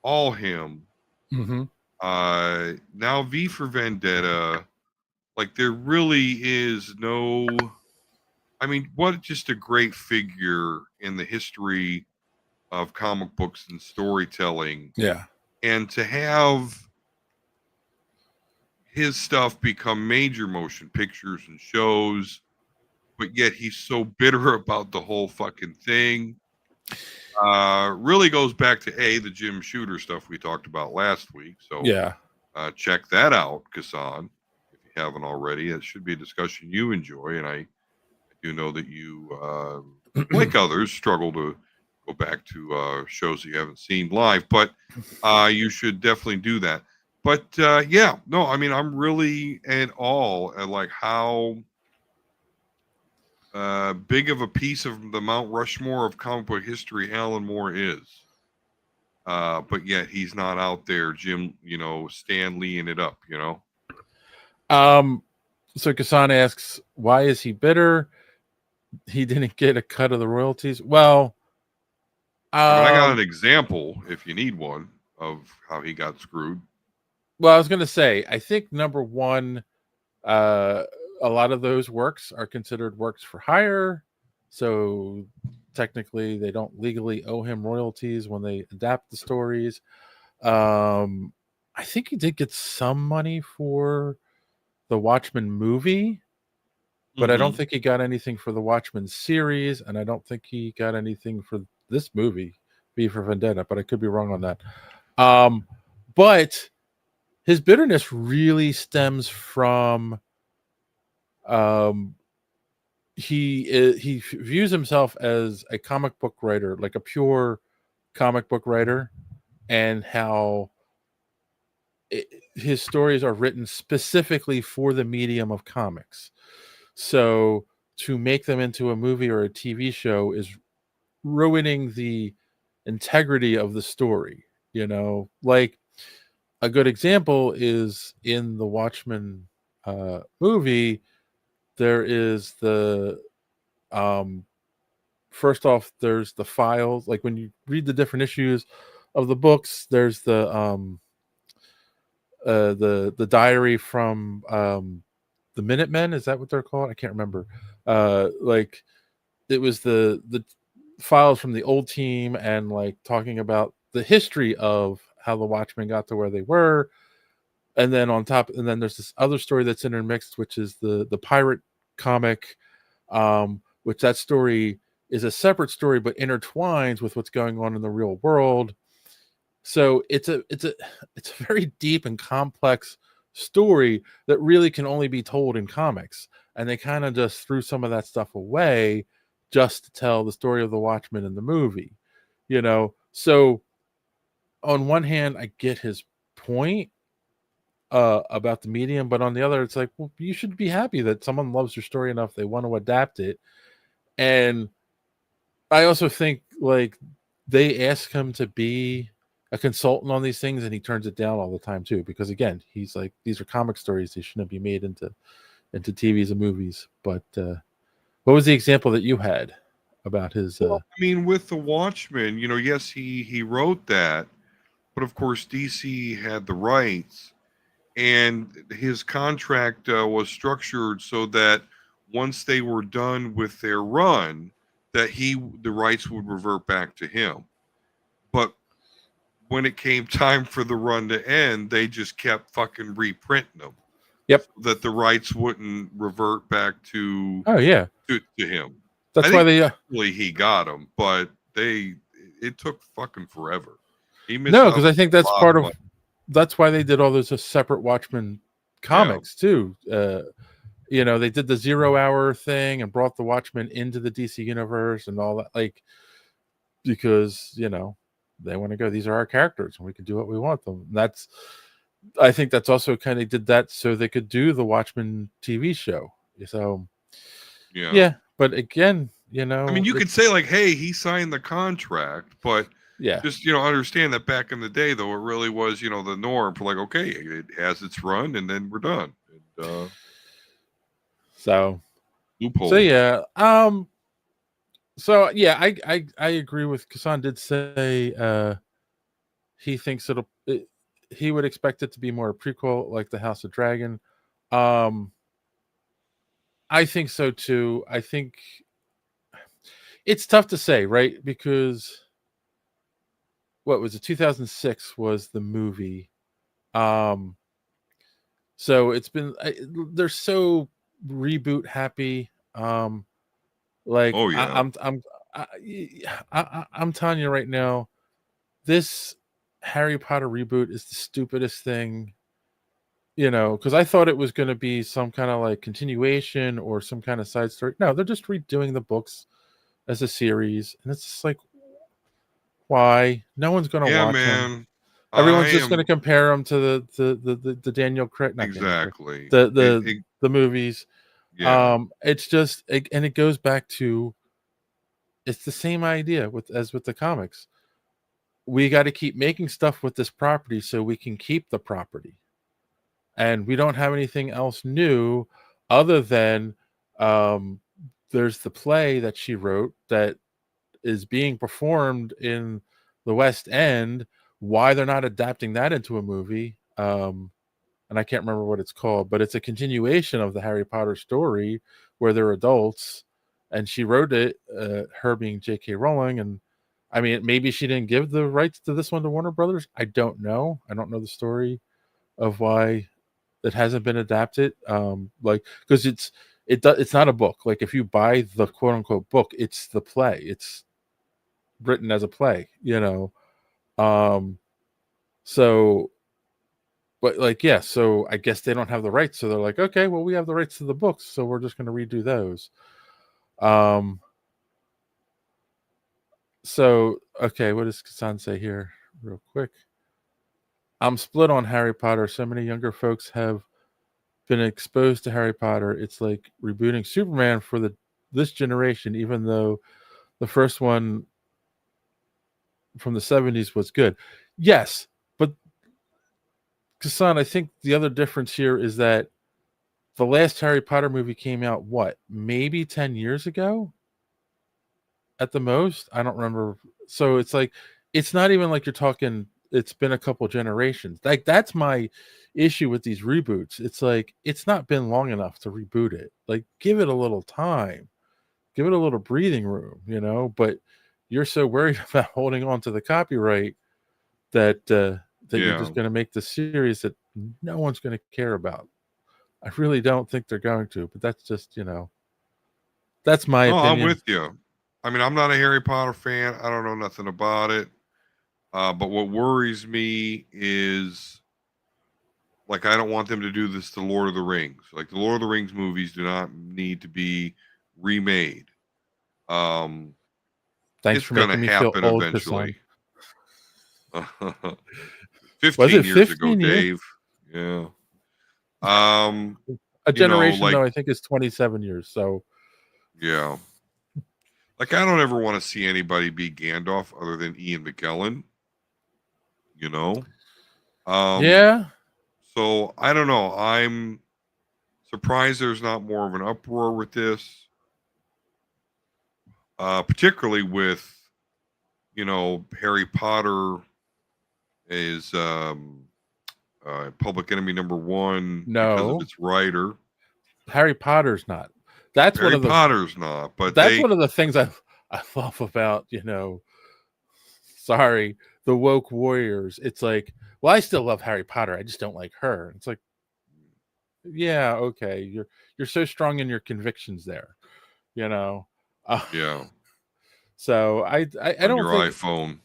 all him. Mm-hmm. Now V for Vendetta. Like, there really is no, I mean, what just a great figure in the history of comic books and storytelling. Yeah. And to have his stuff become major motion pictures and shows, but yet he's so bitter about the whole fucking thing. Really goes back to the Jim Shooter stuff we talked about last week. So Yeah. check that out, Kassan, if you haven't already. It should be a discussion you enjoy, and I do know that you, like others, struggle to go back to shows that you haven't seen live, but you should definitely do that. But yeah, no, I mean, I'm really in awe at like how big of a piece of the Mount Rushmore of comic book history Alan Moore is. But yet he's not out there, Jim, Stan Leeing it up, So Kassan asks, why is he bitter? He didn't get a cut of the royalties. Well, I got an example if you need one of how he got screwed. Well, I was going to say, I think number one, a lot of those works are considered works for hire. So technically they don't legally owe him royalties when they adapt the stories. I think he did get some money for the Watchmen movie, but I don't think he got anything for the Watchmen series, and I don't think he got anything for this movie, V for Vendetta, but I could be wrong on that. But his bitterness really stems from he views himself as a comic book writer, like a pure comic book writer, and how his stories are written specifically for the medium of comics. So to make them into a movie or a TV show is ruining the integrity of the story. Like a good example is in the Watchmen movie. There is the first off, there's the files. Like when you read the different issues of the books, there's the diary from the Minutemen. Is that what they're called? I can't remember. Like it was the files from the old team, and like talking about the history of how the Watchmen got to where they were. And then on top, and then there's this other story that's intermixed, which is the pirate comic, which that story is a separate story but intertwines with what's going on in the real world. So it's a very deep and complex story that really can only be told in comics, and they kind of just threw some of that stuff away just to tell the story of the Watchmen in the movie. So on one hand, I get his point about the medium, but on the other, it's like, well, you should be happy that someone loves your story enough they want to adapt it. And I also think like they ask him to be a consultant on these things, and he turns it down all the time too, because again, he's like, these are comic stories, they shouldn't be made into TVs and movies. But what was the example that you had about his I mean, with the Watchmen, yes, he wrote that, but of course DC had the rights, and his contract was structured so that once they were done with their run, that the rights would revert back to him. But when it came time for the run to end, they just kept fucking reprinting them. Yep. So that the rights wouldn't revert back to to him. That's why they he got them, but it took fucking forever. He missed No, out because on I think that's a lot part of of that's why they did all those separate Watchmen comics too. They did the 0 Hour thing and brought the Watchmen into the DC universe and all that, like, because they want to go, these are our characters and we can do what we want them. I think that's also kind of did that so they could do the Watchmen TV show. So yeah. but again, I mean, you could say like, hey, he signed the contract, but just understand that back in the day, though, it really was the norm for like, okay, it has its run, and then we're done. And, so loophole. I agree with Kassan. Did say he thinks he would expect it to be more a prequel like the House of Dragon. I think so too. I think it's tough to say, right? Because what was it? 2006 was the movie. So it's been they're so reboot happy. Like Oh yeah. I'm telling you right now, this Harry Potter reboot is the stupidest thing. Because I thought it was going to be some kind of like continuation or some kind of side story. No, they're just redoing the books as a series, and it's just like, why? No one's going to watch them. Everyone's just going to compare them to the Daniel Craig, not exactly the movies. Yeah. It's just and it goes back to it's the same idea as with the comics. We got to keep making stuff with this property so we can keep the property. And we don't have anything else new other than there's the play that she wrote that is being performed in the West End. Why they're not adapting that into a movie, and I can't remember what it's called, but it's a continuation of the Harry Potter story where they're adults, and she wrote it, her being J.K. Rowling. And I mean, maybe she didn't give the rights to this one to Warner Brothers. I don't know the story of why that hasn't been adapted, like, because it's not a book. Like, if you buy the quote unquote book, it's the play, it's written as a play, so but like, so I guess they don't have the rights, so they're like, okay, well, we have the rights to the books, so we're just going to redo those. So okay, what does Kassan say here real quick? I'm split on Harry Potter. So many younger folks have been exposed to Harry Potter. It's like rebooting Superman for this generation, even though the first one from the 70s was good. Yes, but Kassan, I think the other difference here is that the last Harry Potter movie came out, what, maybe 10 years ago at the most? I don't remember. So it's like, it's not even like you're talking, it's been a couple generations. Like, that's my issue with these reboots. It's like, it's not been long enough to reboot it. Like, give it a little time, give it a little breathing room, but you're so worried about holding on to the copyright that you're just going to make the series that no one's going to care about. I really don't think they're going to, but that's just, that's my opinion. I'm with you. I mean, I'm not a Harry Potter fan. I don't know nothing about it. But what worries me is, like, I don't want them to do this to Lord of the Rings. Like, the Lord of the Rings movies do not need to be remade. Thanks for making me feel old, eventually. 15 years ago, Dave. Yeah. A generation, though, I think is 27 years. So yeah. Like, I don't ever want to see anybody be Gandalf other than Ian McKellen. Yeah. So I don't know. I'm surprised there's not more of an uproar with this. Particularly with, Harry Potter is public enemy number one because of its writer. Harry Potter's not. That's Harry Potter's not, but that's one of the things I love about, sorry, the woke warriors. It's like, well, I still love Harry Potter. I just don't like her. It's like, yeah, okay, you're so strong in your convictions there, yeah. So I don't your think iPhone.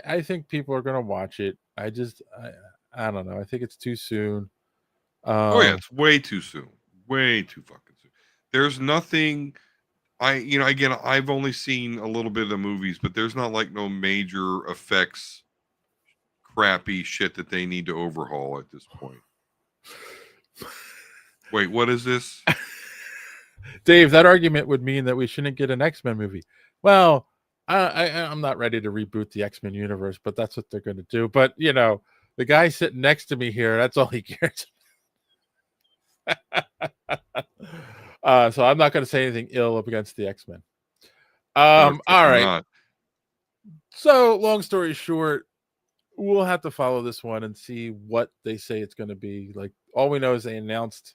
I think people are gonna watch it. I don't know. I think it's too soon. Oh yeah, it's way too soon. Way too fucking soon. There's nothing. Again, I've only seen a little bit of the movies, but there's not like no major effects, crappy shit that they need to overhaul at this point. Wait, what is this? Dave, that argument would mean that we shouldn't get an X-Men movie. Well, I'm not ready to reboot the X-Men universe, but that's what they're going to do. But the guy sitting next to me here, that's all he cares. So I'm not going to say anything ill up against the X-Men. All right. Not. So long story short, we'll have to follow this one and see what they say it's going to be. Like, all we know is they announced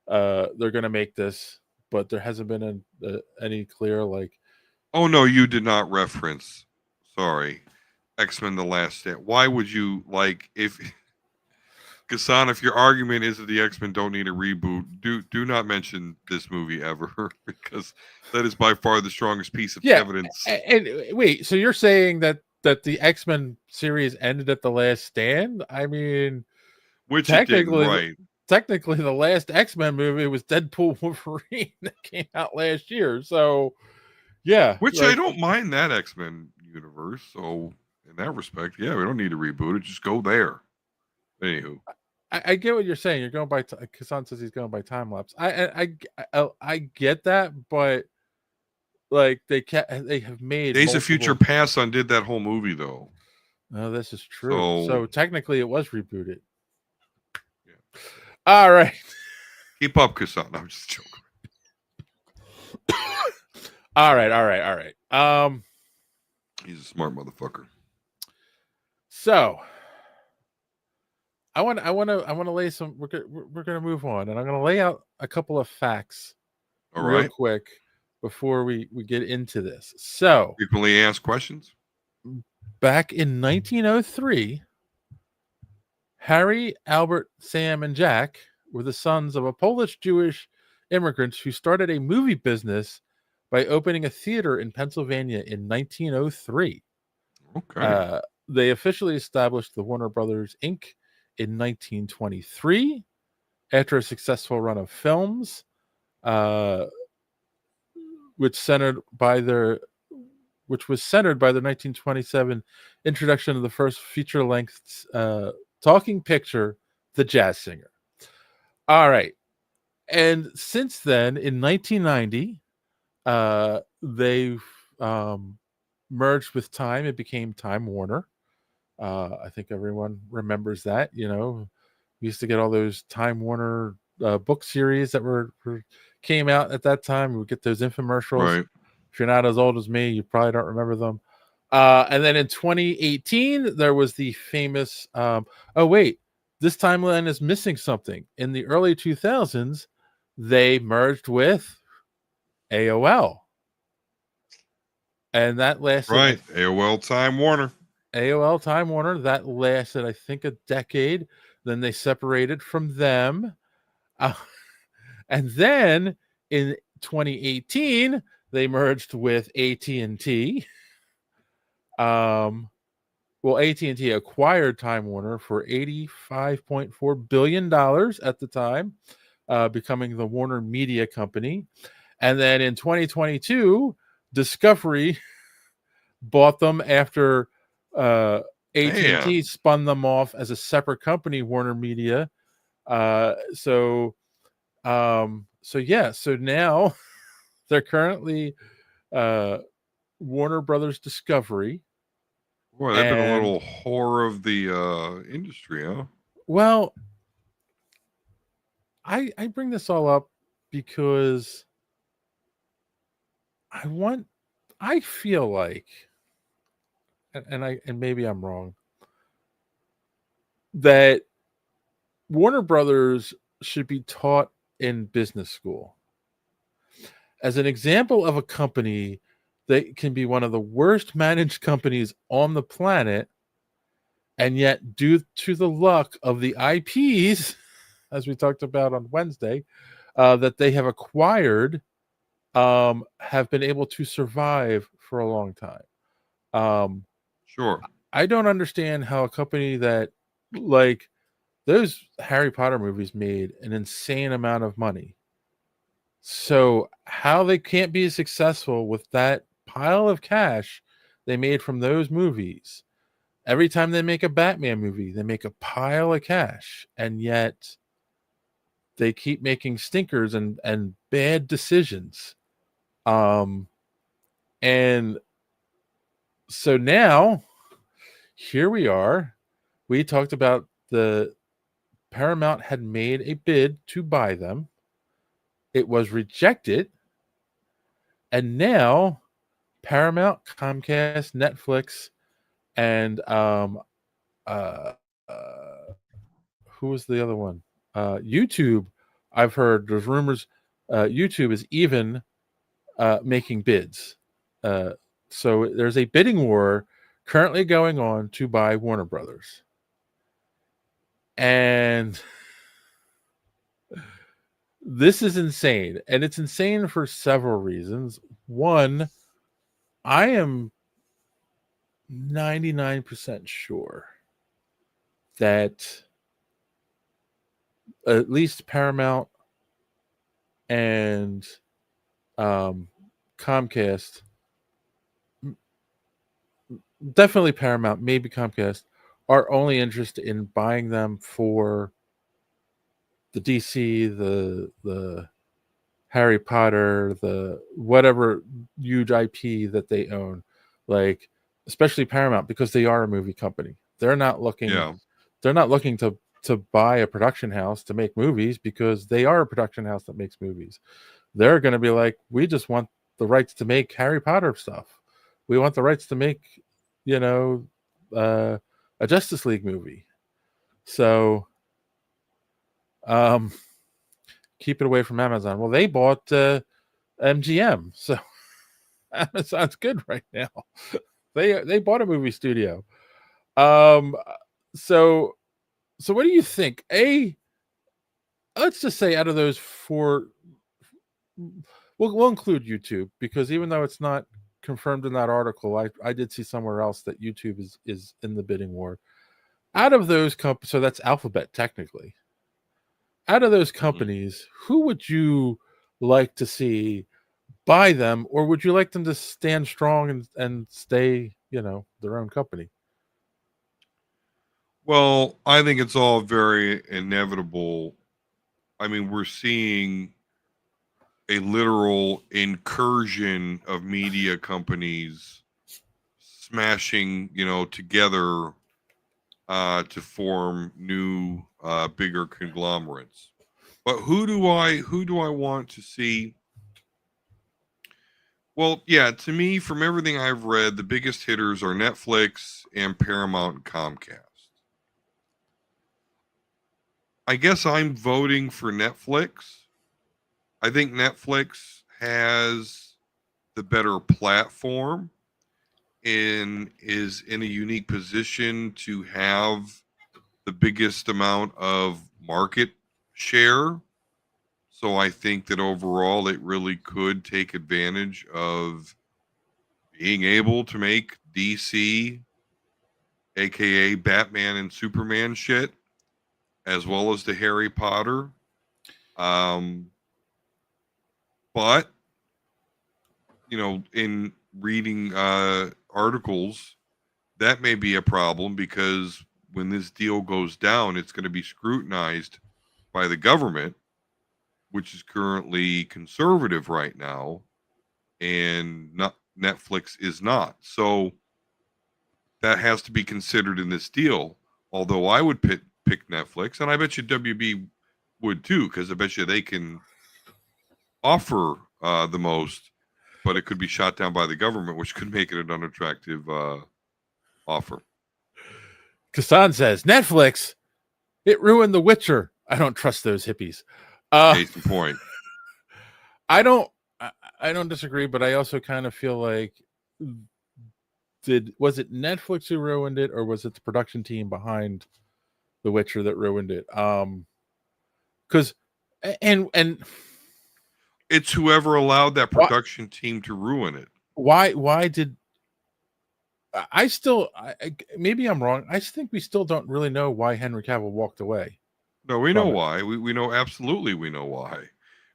they're going to make this, but there hasn't been any clear like. Oh no, you did not reference. Sorry, X-Men: The Last Stand. Why would you if Gassan? If your argument is that the X-Men don't need a reboot, do not mention this movie ever, because that is by far the strongest piece of evidence. And wait, so you're saying that the X-Men series ended at The Last Stand? I mean, which technically, right? Technically, the last X-Men movie was Deadpool Wolverine that came out last year. So, yeah. Which I don't mind that X-Men universe. So, in that respect, yeah, we don't need to reboot it. Just go there. Anywho. I get what you're saying. You're going by Kassan says he's going by time lapse. I get that, but like they have made Days of Future Past undid that whole movie though. No, this is true. So technically, it was rebooted. Yeah. All right. Keep up, Kassan. I'm just joking. All right. He's a smart motherfucker. So I want to lay some. We're gonna move on, and I'm gonna lay out a couple of facts real quick before we get into this. So, frequently asked questions. Back in 1903, Harry, Albert, Sam, and Jack were the sons of a Polish Jewish immigrants who started a movie business by opening a theater in Pennsylvania in 1903. Okay. They officially established the Warner Brothers Inc. in 1923 after a successful run of films, which was centered by their 1927 introduction of the first feature-length talking picture, The Jazz Singer. All right. And since then, in 1990, they've merged with Time. It became Time Warner. I think everyone remembers that. We used to get all those Time Warner book series that came out at that time. We would get those infomercials. Right. If you're not as old as me, you probably don't remember them. And then in 2018, there was the famous. This timeline is missing something. In the early 2000s, they merged with AOL, and that lasted. Right, AOL Time Warner. AOL Time Warner, that lasted, I think, a decade. Then they separated from them. And then in 2018, they merged with AT&T. AT&T acquired Time Warner for $85.4 billion at the time, becoming the Warner Media Company. And then in 2022, Discovery bought them after AT&T spun them off as a separate company, Warner Media. So now they're currently Warner Brothers Discovery. Boy, they've been a little whore of the industry, huh? Well, I bring this all up because I feel like, and maybe I'm wrong, that Warner Brothers should be taught in business school as an example of a company that can be one of the worst managed companies on the planet, and yet due to the luck of the IPs, as we talked about on Wednesday, that they have acquired, have been able to survive for a long time. Sure. I don't understand how a company that, like, those Harry Potter movies made an insane amount of money. So how they can't be successful with that pile of cash they made from those movies. Every time they make a Batman movie, they make a pile of cash, and yet they keep making stinkers and bad decisions. And so now here we are. We talked about the Paramount had made a bid to buy them. It was rejected. And now Paramount, Comcast, Netflix, and uh, uh who was the other one? YouTube. I've heard there's rumors YouTube is even making bids. So there's a bidding war currently going on to buy Warner Brothers. And this is insane. And it's insane for several reasons. One, I am 99% sure that at least Paramount and Comcast, definitely Paramount, maybe Comcast, are only interested in buying them for the DC, the Harry Potter, the whatever huge IP that they own, like especially Paramount, because they are a movie company. They're not looking to buy a production house to make movies, because they are a production house that makes movies. They're going to be like, we just want the rights to make Harry Potter stuff. We want the rights to make, a Justice League movie. So, keep it away from Amazon. Well, they bought MGM, so Amazon's good right now. They bought a movie studio. So what do you think? Let's just say out of those four, we'll include YouTube, because even though it's not confirmed in that article, I did see somewhere else that YouTube is in the bidding war. Out of those companies, so that's Alphabet technically. Out of those companies, who would you like to see buy them, or would you like them to stand strong and stay, their own company? Well, I think it's all very inevitable. I mean, we're seeing a literal incursion of media companies smashing, together to form new, bigger conglomerates. But who do I want to see? Well, yeah, to me, from everything I've read, the biggest hitters are Netflix and Paramount and Comcast. I guess I'm voting for Netflix. I think Netflix has the better platform and is in a unique position to have the biggest amount of market share. So I think that overall it really could take advantage of being able to make DC, aka Batman and Superman shit, as well as the Harry Potter. But in reading articles, that may be a problem, because when this deal goes down, it's going to be scrutinized by the government, which is currently conservative right now, and Netflix is not. So that has to be considered in this deal. Although I would pick Netflix, and I bet you WB would too, because I bet you they can offer the most, but it could be shot down by the government, which could make it an unattractive offer. Kassan says, Netflix, it ruined The Witcher. I don't trust those hippies. Case in point. I don't disagree, but I also kind of feel like, was it Netflix who ruined it, or was it the production team behind The Witcher that ruined it? Because and it's whoever allowed that production team to ruin it. Why did I still, maybe I'm wrong. I think we still don't really know why Henry Cavill walked away. No, we know From it. why. We know absolutely we know why.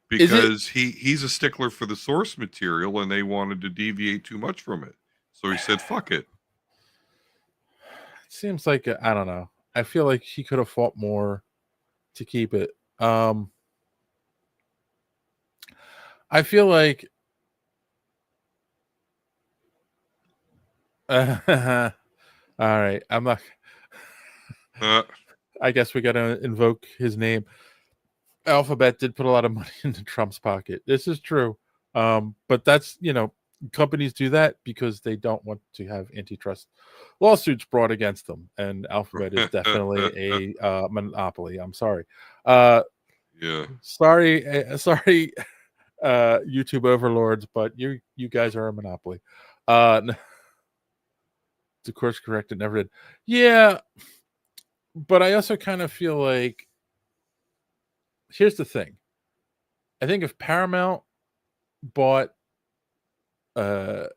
Is it? Because he's a stickler for the source material and they wanted to deviate too much from it. So he said, fuck it. Seems like I don't know. I feel like he could have fought more to keep it. I feel like all right. I'm not. I guess we got to invoke his name. Alphabet did put a lot of money into Trump's pocket. This is true. But that's, companies do that because they don't want to have antitrust lawsuits brought against them. And Alphabet is definitely a monopoly. I'm sorry. Yeah. Sorry, YouTube overlords, but you guys are a monopoly. To course correct it, never did. Yeah, but I also kind of feel like here's the thing. I think if Paramount bought them,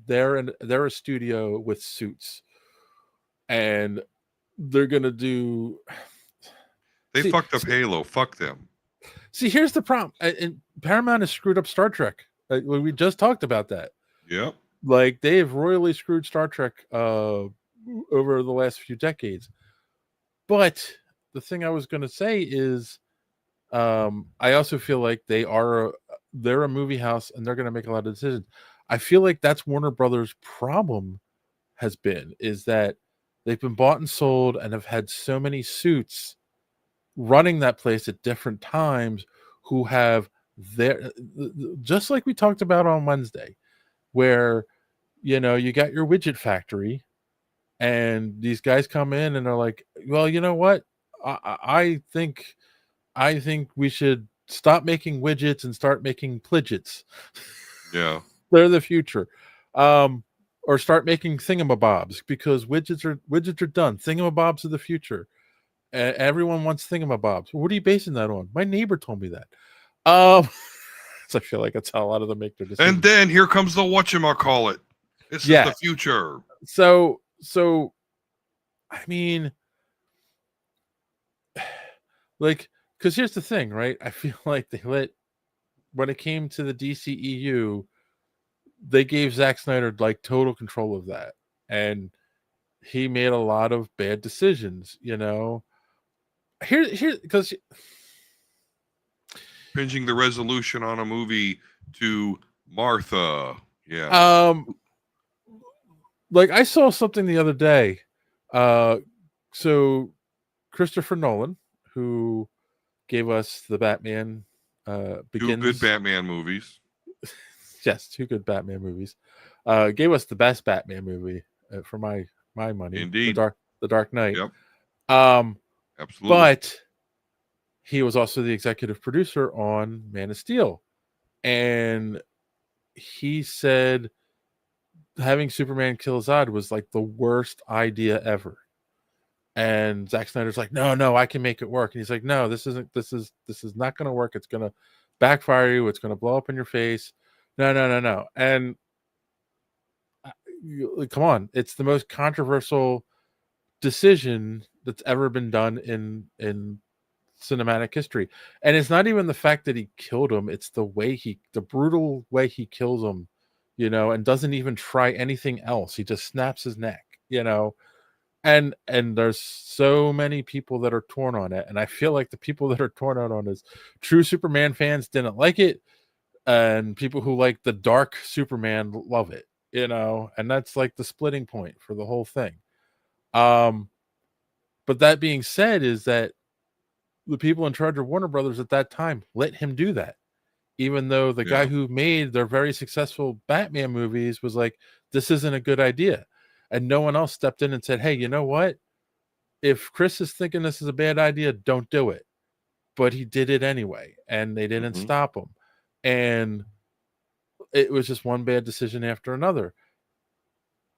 they're a studio with suits, and they're gonna do. They fucked up Halo. Fuck them. See, here's the problem. And Paramount has screwed up Star Trek. We just talked about that. Yep. Like they've royally screwed Star Trek over the last few decades. But the thing I was going to say is, I also feel like they're a movie house and they're going to make a lot of decisions. I feel like that's Warner Brothers' problem has been is that they've been bought and sold and have had so many suits running that place at different times who have just like we talked about on Wednesday, where you got your widget factory and these guys come in and they're like, well, you know what, I think we should stop making widgets and start making plidgets. Yeah. They're the future. Or start making thingamabobs because widgets are done. Thingamabobs are the future. Everyone wants thingamabobs. What are you basing that on? My neighbor told me that. So I feel like that's how a lot of them make their decisions. And then here comes the whatchamacallit. This is the future. So I mean, like, because here's the thing, right? I feel like when it came to the DCEU, they gave Zack Snyder like total control of that, and he made a lot of bad decisions. Here, because Pinging the resolution on a movie to Martha. Yeah. Like I saw something the other day. So Christopher Nolan, who gave us the Batman Begins. 2 good Batman movies. Yes, 2 good Batman movies. Gave us the best Batman movie for my money. Indeed. The Dark Knight. Yep. Absolutely. But he was also the executive producer on Man of Steel. And he said having Superman kill Zod was like the worst idea ever. And Zack Snyder's like, no, I can make it work. And he's like, no, this is not going to work. It's going to backfire you. It's going to blow up in your face. No. And come on, it's the most controversial decision that's ever been done in cinematic history. And it's not even the fact that he killed him, it's the brutal way he kills him, and doesn't even try anything else. He just snaps his neck, and there's so many people that are torn on it, and I feel like the people that are torn out on is true Superman fans didn't like it, and people who like the dark Superman love it, and that's like the splitting point for the whole thing. But that being said, is that the people in charge of Warner Brothers at that time let him do that, even though the guy who made their very successful Batman movies was like, this isn't a good idea. And no one else stepped in and said, hey, you know what? If Chris is thinking this is a bad idea, don't do it. But he did it anyway, and they didn't stop him. And it was just one bad decision after another.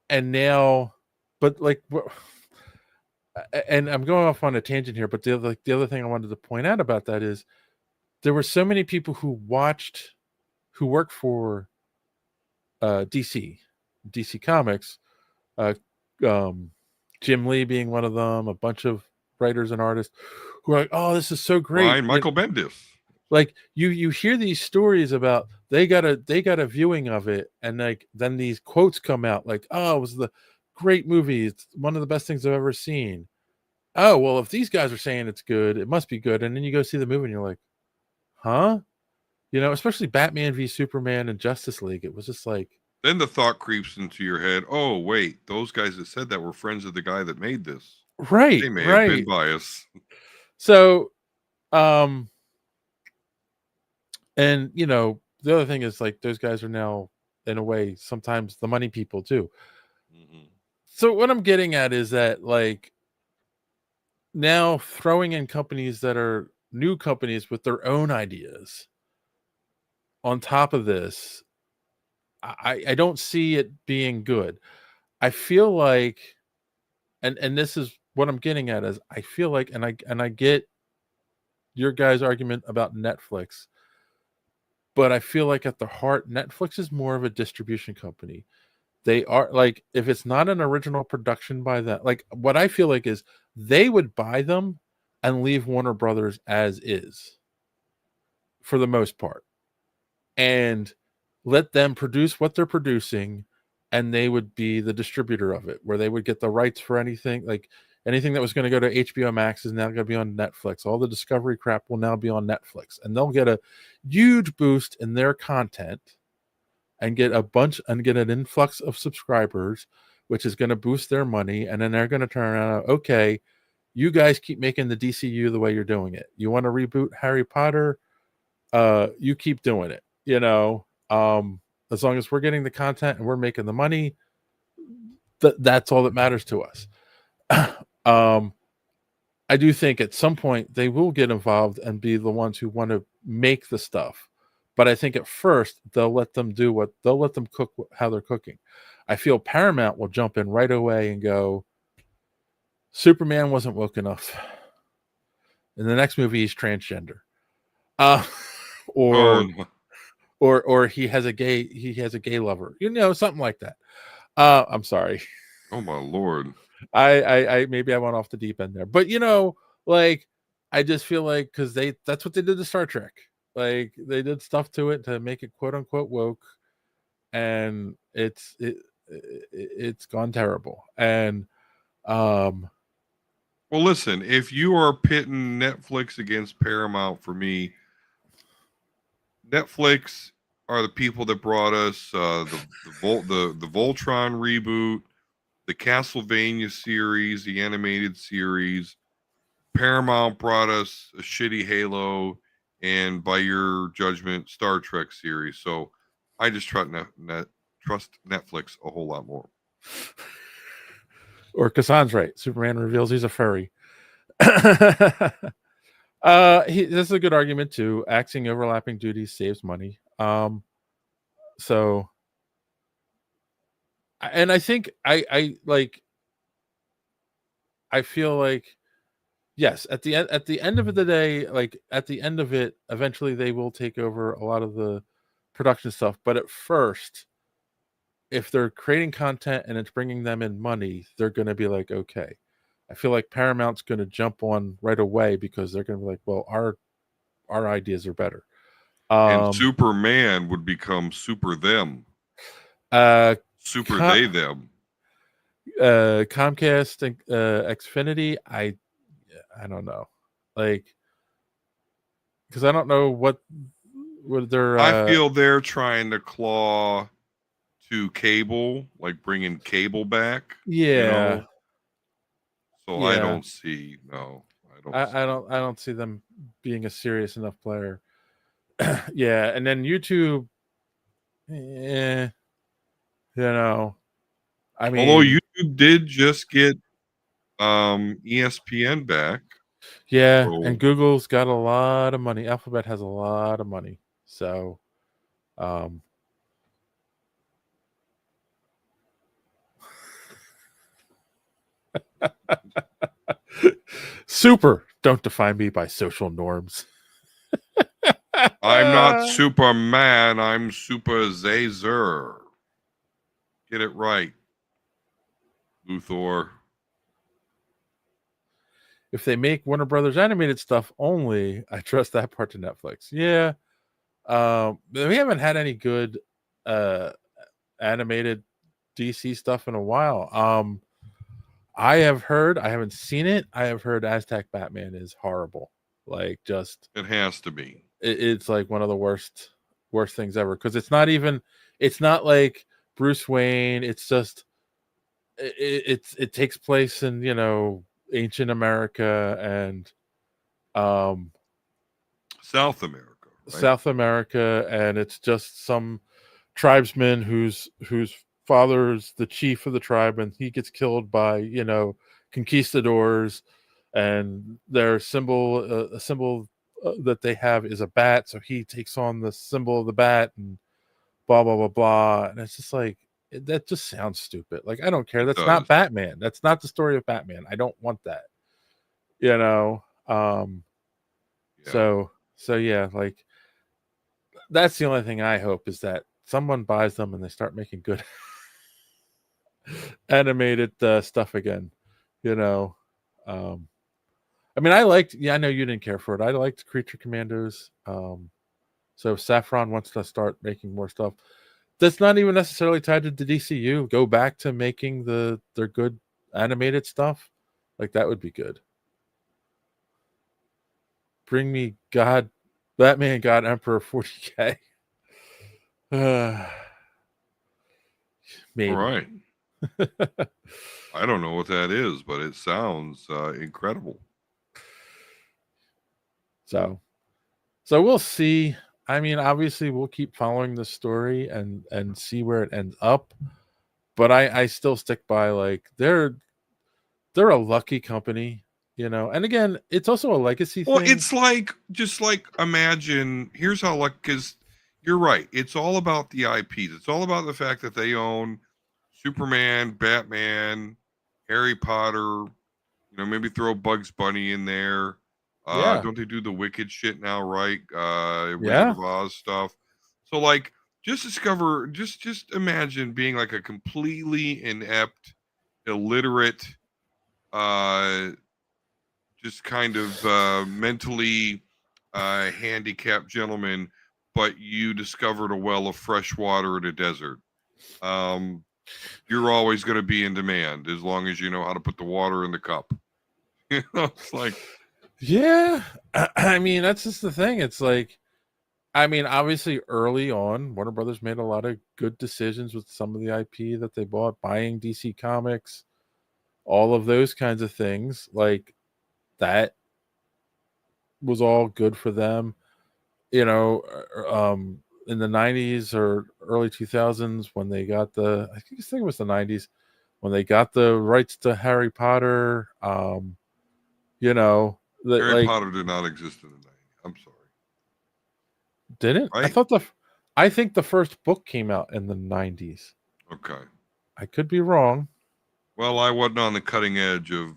And now, but like, and I'm going off on a tangent here, but the other thing I wanted to point out about that is there were so many people who watched who work for DC Comics, uh, Jim Lee being one of them, a bunch of writers and artists who are like, "Oh, this is so great!" Brian Michael Bendis. Like you hear these stories about they got a viewing of it, and like then these quotes come out like, "Oh, it was the great movie. It's one of the best things I've ever seen." Oh, well, if these guys are saying it's good, it must be good. And then you go see the movie and you're like, huh? You know, especially Batman v Superman and Justice League. It was just like, Then the thought creeps into your head, oh, wait, those guys that said that were friends of the guy that made this. right, They may have right. been biased. So, and you know, the other thing is like those guys are now, in a way, sometimes the money people too. Mm-hmm. So what I'm getting at is that like now throwing in companies that are new companies with their own ideas on top of this, I don't see it being good. I feel like, and this is what I'm getting at is I feel like, and I get your guys' argument about Netflix, but I feel like at the heart, Netflix is more of a distribution company. They are like, if it's not an original production by that, like what I feel like is they would buy them and leave Warner Brothers as is for the most part, and let them produce what they're producing, and they would be the distributor of it, where they would get the rights for anything, like anything that was going to go to HBO Max is now going to be on Netflix. All the Discovery crap will now be on Netflix, and they'll get a huge boost in their content and get an influx of subscribers, which is going to boost their money. And then they're going to turn around, okay, you guys keep making the DCU the way you're doing it. You want to reboot Harry Potter? You keep doing it, you know, as long as we're getting the content and we're making the money, that's all that matters to us. I do think at some point they will get involved and be the ones who want to make the stuff. But I think at first they'll let them cook how they're cooking. I feel Paramount will jump in right away and go, Superman wasn't woke enough. In the next movie, he's transgender. Or he has a gay lover, you know, something like that. I'm sorry. Oh my Lord. I maybe I went off the deep end there, but you know, like I just feel like because that's what they did to Star Trek. Like they did stuff to it to make it quote unquote woke, and it's gone terrible. And well, listen, if you are pitting Netflix against Paramount, for me, Netflix are the people that brought us the Voltron reboot, the Castlevania series, the animated series. Paramount brought us a shitty Halo, and by your judgment, Star Trek series. So I just trust Netflix a whole lot more. Or Kassan's right. Superman reveals he's a furry. This is a good argument too. Axing overlapping duties saves money. So, and I think I feel like, yes, at the end of the day, like at the end of it, eventually they will take over a lot of the production stuff. But at first, if they're creating content and it's bringing them in money, they're going to be like, okay. I feel like Paramount's going to jump on right away because they're going to be like, well, our ideas are better. And Superman would become Super Them. Super They Them. Comcast and Xfinity, I don't know, like, because I don't know what they're. I feel they're trying to claw to cable, like bringing cable back. Yeah. You know? So yeah. I don't see. I don't see them being a serious enough player. Yeah, and then YouTube, you know, I mean, although YouTube did just get ESPN back. Yeah, so, and Google's got a lot of money. Alphabet has a lot of money. So super, don't define me by social norms. I'm not Superman. I'm Super Zazer. Get it right, Luthor. If they make Warner Brothers animated stuff only, I trust that part to Netflix. Yeah. We haven't had any good animated DC stuff in a while. I haven't seen it. I have heard Aztec Batman is horrible. Like, just It has to be. it's like one of the worst things ever, because it's not like Bruce Wayne. It's just it takes place in, ancient America and South America, right? South America, and it's just some tribesman whose father's the chief of the tribe, and he gets killed by conquistadors, and their symbol a symbol that they have is a bat, so he takes on the symbol of the bat, and blah blah blah blah. And it's just like, that just sounds stupid. Like, I don't care. That's not Batman. That's not the story of Batman. I don't want that. Yeah. So yeah, like, that's the only thing I hope, is that someone buys them and they start making good animated stuff again. I mean, I know you didn't care for it. I liked Creature Commandos. So if Saffron wants to start making more stuff that's not even necessarily tied to the DCU, go back to making their good animated stuff. Like, that would be good. Bring me Batman God Emperor 40K. Maybe. All right. I don't know what that is, but it sounds incredible. So we'll see. I mean, obviously, we'll keep following the story and see where it ends up. But I still stick by, like, they're a lucky company, And again, it's also a legacy thing. Well, it's like, just like, imagine, here's how, like, because you're right. It's all about the IPs. It's all about the fact that they own Superman, Batman, Harry Potter, maybe throw Bugs Bunny in there. Yeah. Don't they do the Wicked shit now, right? Yeah. Wizard of Oz stuff. So, like, just imagine being like a completely inept, illiterate, just kind of mentally handicapped gentleman, but you discovered a well of fresh water in a desert. You're always going to be in demand as long as you know how to put the water in the cup. It's like, yeah. I mean, that's just the thing. It's like, I mean, obviously, early on, Warner Brothers made a lot of good decisions with some of the IP that they bought, buying DC Comics, all of those kinds of things. Like, that was all good for them. In the 90s or early 2000s, when they got I think it was the 90s, when they got the rights to Harry Potter. Harry Potter did not exist in the 90s. I'm sorry. Didn't? Right? I think the first book came out in the 90s. Okay. I could be wrong. Well, I wasn't on the cutting edge of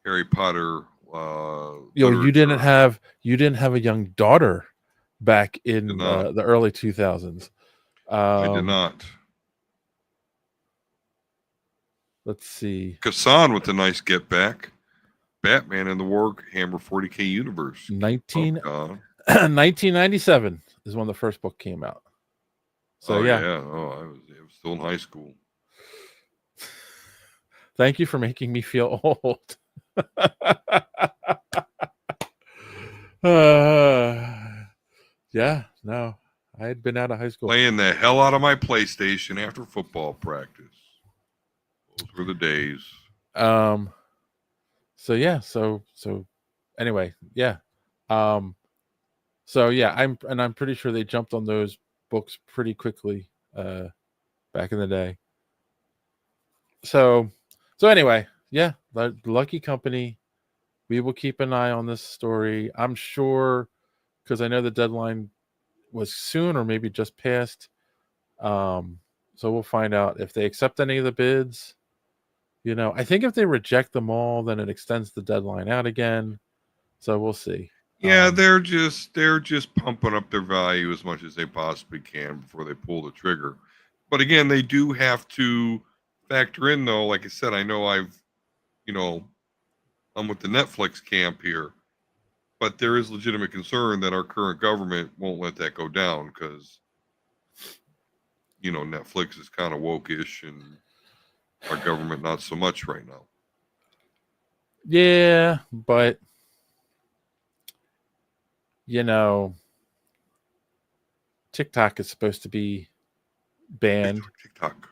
Harry Potter. You didn't have a young daughter back in the early 2000s. I did not. Let's see. Kassan with the nice get back. Batman in the Warhammer 40K universe. 1997 is when the first book came out. So yeah. I was still in high school. Thank you for making me feel old. Yeah, no, I had been out of high school. Playing the hell out of my PlayStation after football practice. Those were the days. So yeah, so anyway, yeah. So yeah, I'm pretty sure they jumped on those books pretty quickly back in the day. So anyway, yeah, the lucky company. We will keep an eye on this story. I'm sure, because I know the deadline was soon or maybe just passed. So we'll find out if they accept any of the bids. I think if they reject them all, then it extends the deadline out again. So we'll see. Yeah, they're just pumping up their value as much as they possibly can before they pull the trigger. But again, they do have to factor in, though. Like I said, I know you know, I'm with the Netflix camp here, but there is legitimate concern that our current government won't let that go down because, Netflix is kind of woke-ish and our government not so much right now. Yeah, but TikTok is supposed to be banned. TikTok.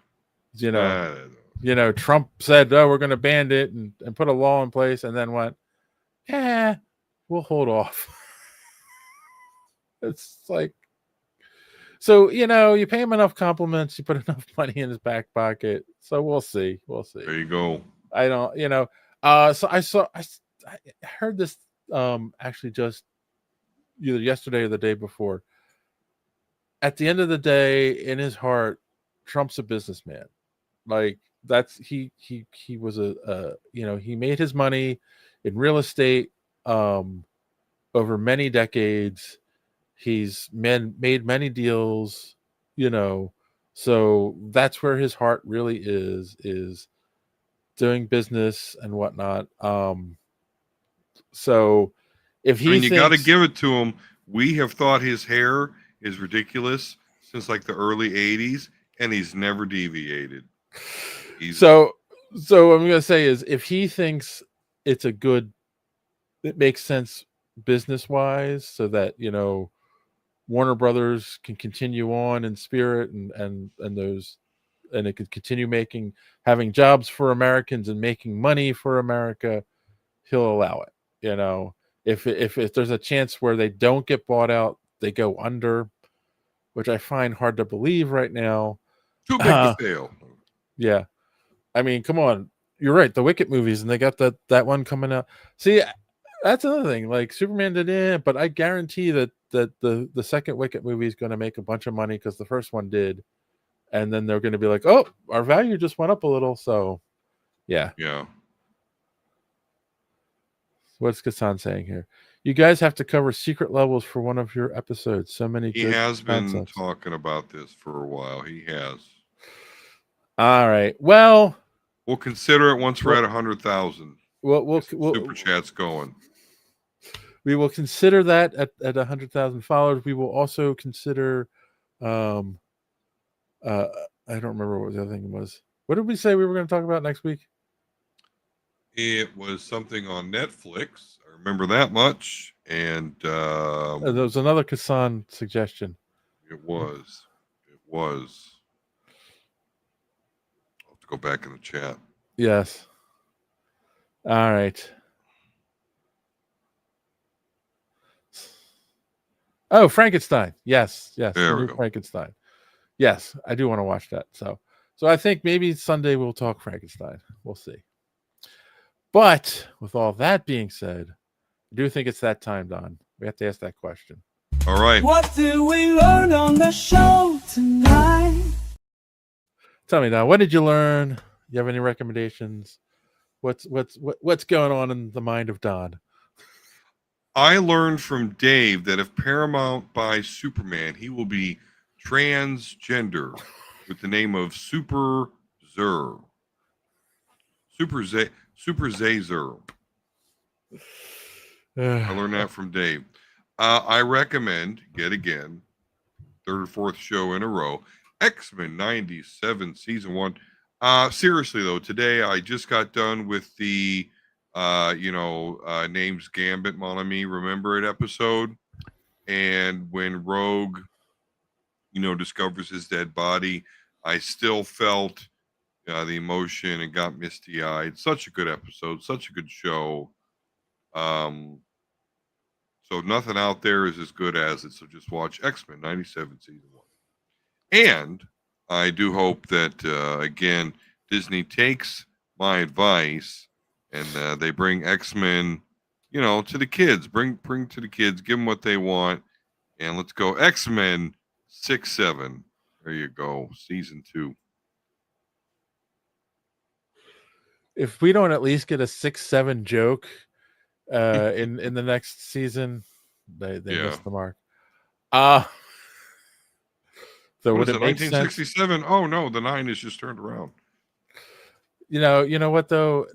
Trump said, "Oh, we're going to ban it and put a law in place," and then went, we'll hold off. It's like, so you pay him enough compliments, you put enough money in his back pocket. So we'll see. There you go. I don't, so I heard this actually just either yesterday or the day before. At the end of the day, in his heart, Trump's a businessman. Like he was he made his money in real estate over many decades. He's made many deals, so that's where his heart really is doing business and whatnot. So if he you got to give it to him. We have thought his hair is ridiculous since like the early 80s, and he's never deviated. So what I'm gonna say is, if he thinks it makes sense business wise, so that Warner Brothers can continue on in spirit and it could continue having jobs for Americans and making money for America, he'll allow it. If there's a chance where they don't get bought out, they go under, which I find hard to believe right now. Too big to fail. Yeah. I mean, come on. You're right. The Wicked movies, and they got that one coming out. See, that's another thing. Like Superman did it, but I guarantee that the second Wicked movie is going to make a bunch of money because the first one did, and then they're going to be like, "Oh, our value just went up a little." So, yeah. What's Kassan saying here? You guys have to cover secret levels for one of your episodes. So many. He has been talking about this for a while. He has. All right. Well, we'll consider it once we're at 100,000. We'll super chats going. We will consider that at 100,000 followers. We will also consider. I don't remember what the other thing was. What did we say we were going to talk about next week? It was something on Netflix. I remember that much. And there was another Kassan suggestion. It was. I'll have to go back in the chat. Yes. All right. Oh, Frankenstein. Yes. There we go. Frankenstein. Yes, I do want to watch that. So I think maybe Sunday we'll talk Frankenstein. We'll see. But with all that being said, I do think it's that time, Don. We have to ask that question. All right. What did we learn on the show tonight? Tell me, Don, what did you learn? You have any recommendations? What's going on in the mind of Don? I learned from Dave that if Paramount buys Superman, he will be transgender with the name of Super Zer. Super Zazer. I learned that from Dave. I recommend, yet again, third or fourth show in a row, X-Men 97 season 1. Seriously though, today I just got done with the Names Gambit Mon Ami Remember It episode, and when Rogue discovers his dead body, I still felt the emotion and got misty-eyed. Such a good episode, such a good show. So nothing out there is as good as it. So just watch X-Men 97 season 1. And I do hope that again Disney takes my advice and they bring X-Men, to the kids. Bring to the kids. Give them what they want, and let's go X-Men 6-7. There you go, season 2. If we don't at least get a 6-7 joke in the next season, They Yeah. missed the mark. So What would is it it, make sense? 1967? Oh no, the 9 is just turned around. You know what though?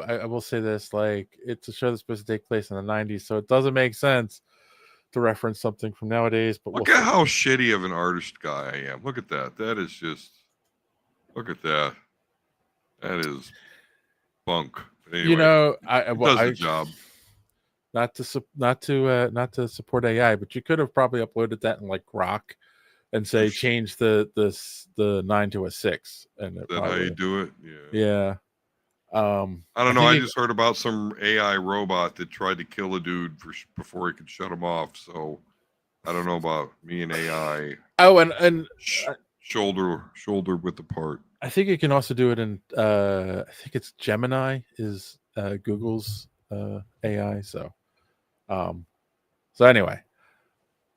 I will say this: like, it's a show that's supposed to take place in the '90s, so it doesn't make sense to reference something from nowadays. But Look we'll at see. how shitty of an artist guy I am. Look at that. That is just. Look at that. That is bunk. But anyway, it does the job. Not to support AI, but you could have probably uploaded that in like Grok and say change the 9 to a 6, and Is that how you do it? Yeah. I don't know. I just heard about some AI robot that tried to kill a dude before he could shut him off. So I don't know about me and AI. Oh, and shoulder width apart. I think you can also do it in. I think it's Gemini is Google's AI. So anyway,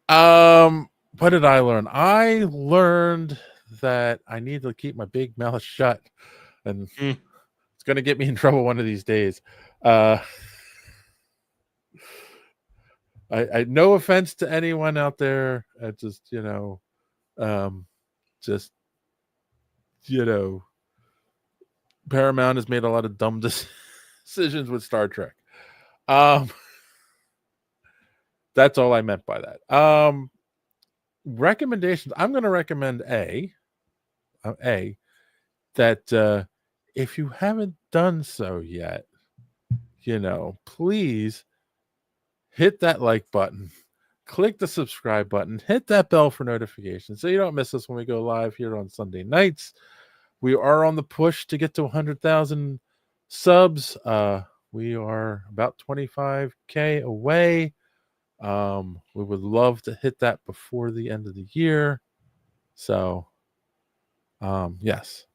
what did I learn? I learned that I need to keep my big mouth shut, and it's going to get me in trouble one of these days. I no offense to anyone out there. Just Paramount has made a lot of dumb decisions with Star Trek. That's all I meant by that. Recommendations. I'm going to recommend that if you haven't done so yet, please hit that like button, click the subscribe button, hit that bell for notifications so you don't miss us when we go live here on Sunday nights. We are on the push to get to 100,000 subs. We are about 25K away. We would love to hit that before the end of the year. So, yes.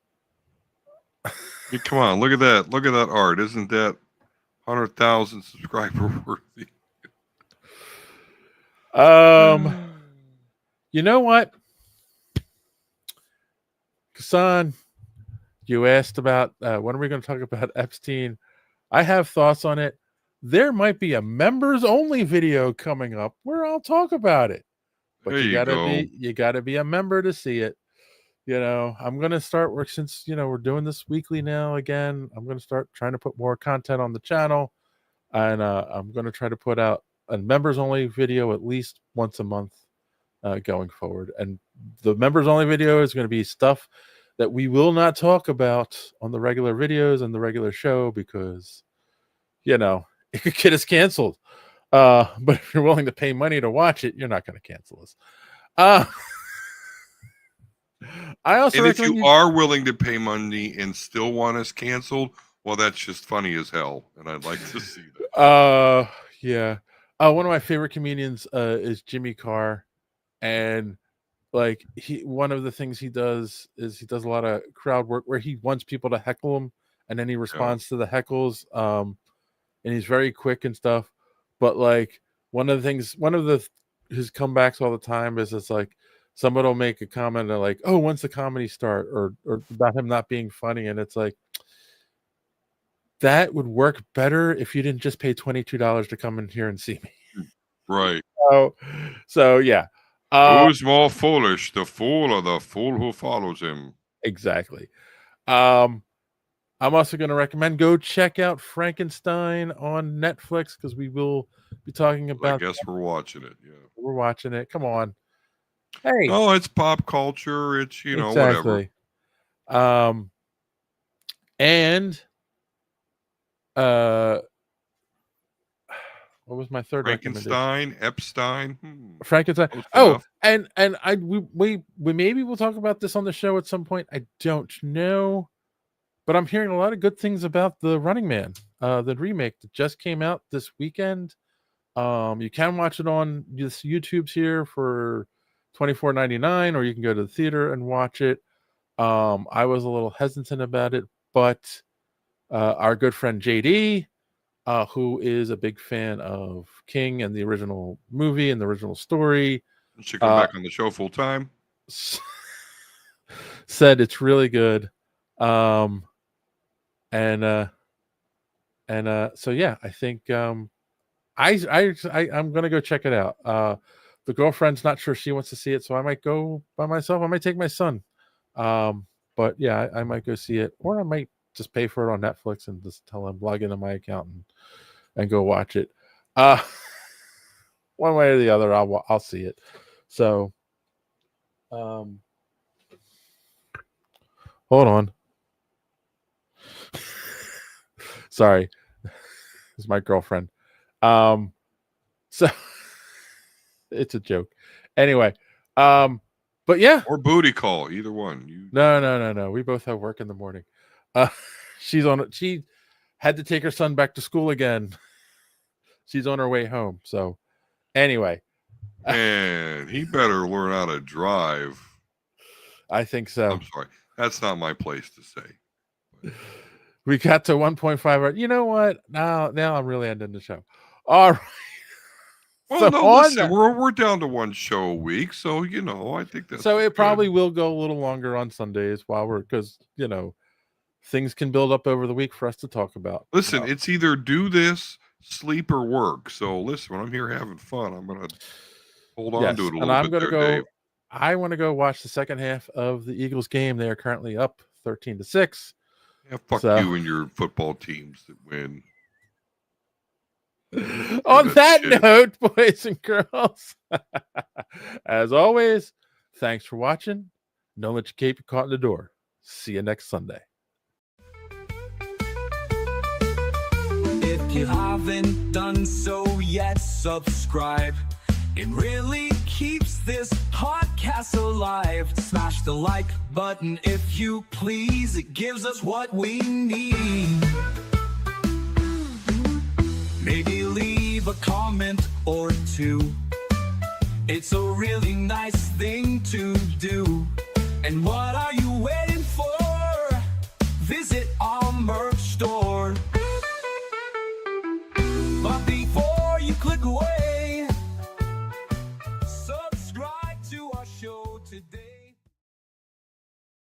Come on, look at that! Look at that art! Isn't that 100,000 subscriber worthy? You know what, Kasan? You asked about when are we going to talk about Epstein? I have thoughts on it. There might be a members only video coming up where I'll talk about it. But There you you gotta be a member to see it. I'm gonna start work since we're doing this weekly now again. I'm gonna start trying to put more content on the channel, and I'm gonna try to put out a members only video at least once a month going forward. And the members only video is going to be stuff that we will not talk about on the regular videos and the regular show because it could get us canceled. But if you're willing to pay money to watch it, you're not going to cancel us. I also, and if you are willing to pay money and still want us canceled, well, that's just funny as hell, and I'd like to see that. Yeah. One of my favorite comedians is Jimmy Carr, and like one of the things he does is he does a lot of crowd work where he wants people to heckle him, and then he responds to the heckles. And he's very quick and stuff. But like one of his comebacks all the time is it's like somebody will make a comment and like, oh, when's the comedy start, or about him not being funny, and it's like that would work better if you didn't just pay $22 to come in here and see me. Right. So yeah. Who's more foolish, the fool or the fool who follows him? Exactly. I'm also going to recommend go check out Frankenstein on Netflix because we will be talking about. I guess we're watching it. Yeah, we're watching it. Come on. Hey. No, it's pop culture. It's exactly. Whatever. And what was my third Frankenstein, Epstein, Frankenstein. Oh, and we maybe we'll talk about this on the show at some point. I don't know, but I'm hearing a lot of good things about the Running Man, the remake that just came out this weekend. You can watch it on this YouTube's here for $24.99, or you can go to the theater and watch it. I was a little hesitant about it, but our good friend JD, who is a big fan of King and the original movie and the original story, should come back on the show full time. Said it's really good, and so yeah, I think I'm gonna go check it out. The girlfriend's not sure she wants to see it, so I might go by myself. I might take my son. But yeah, I might go see it, or I might just pay for it on Netflix and just tell him log into my account and go watch it. One way or the other, I'll see it. So, hold on. Sorry, it's my girlfriend. So it's a joke. Anyway, but yeah, Or booty call, either one. You no. We both have work in the morning. She had to take her son back to school again. She's on her way home. So anyway, and he better learn how to drive. I think so. I'm sorry. That's not my place to say. We got to 1.5. You know what? Now I'm really ending the show. All right. Well, So no, on listen, that- we're down to one show a week, so I think that's So it good. probably will go a little longer on Sundays because things can build up over the week for us to talk about. Listen, it's either do this, sleep, or work. So listen, when I'm here having fun, I'm gonna hold on Yes, to it a and little I'm bit gonna there, go. Dave. I want to go watch the second half of the Eagles game. They are currently up 13-6. Yeah, fuck So- you and your football teams that win. On that that shit. note, boys and girls, as always, thanks for watching. Don't let your cape get caught in the door. See you next Sunday. If you haven't done so yet, subscribe. It really keeps this podcast alive. Smash the like button if you please. It gives us what we need. Maybe leave a comment or two. It's a really nice thing to do. And what are you waiting for? Visit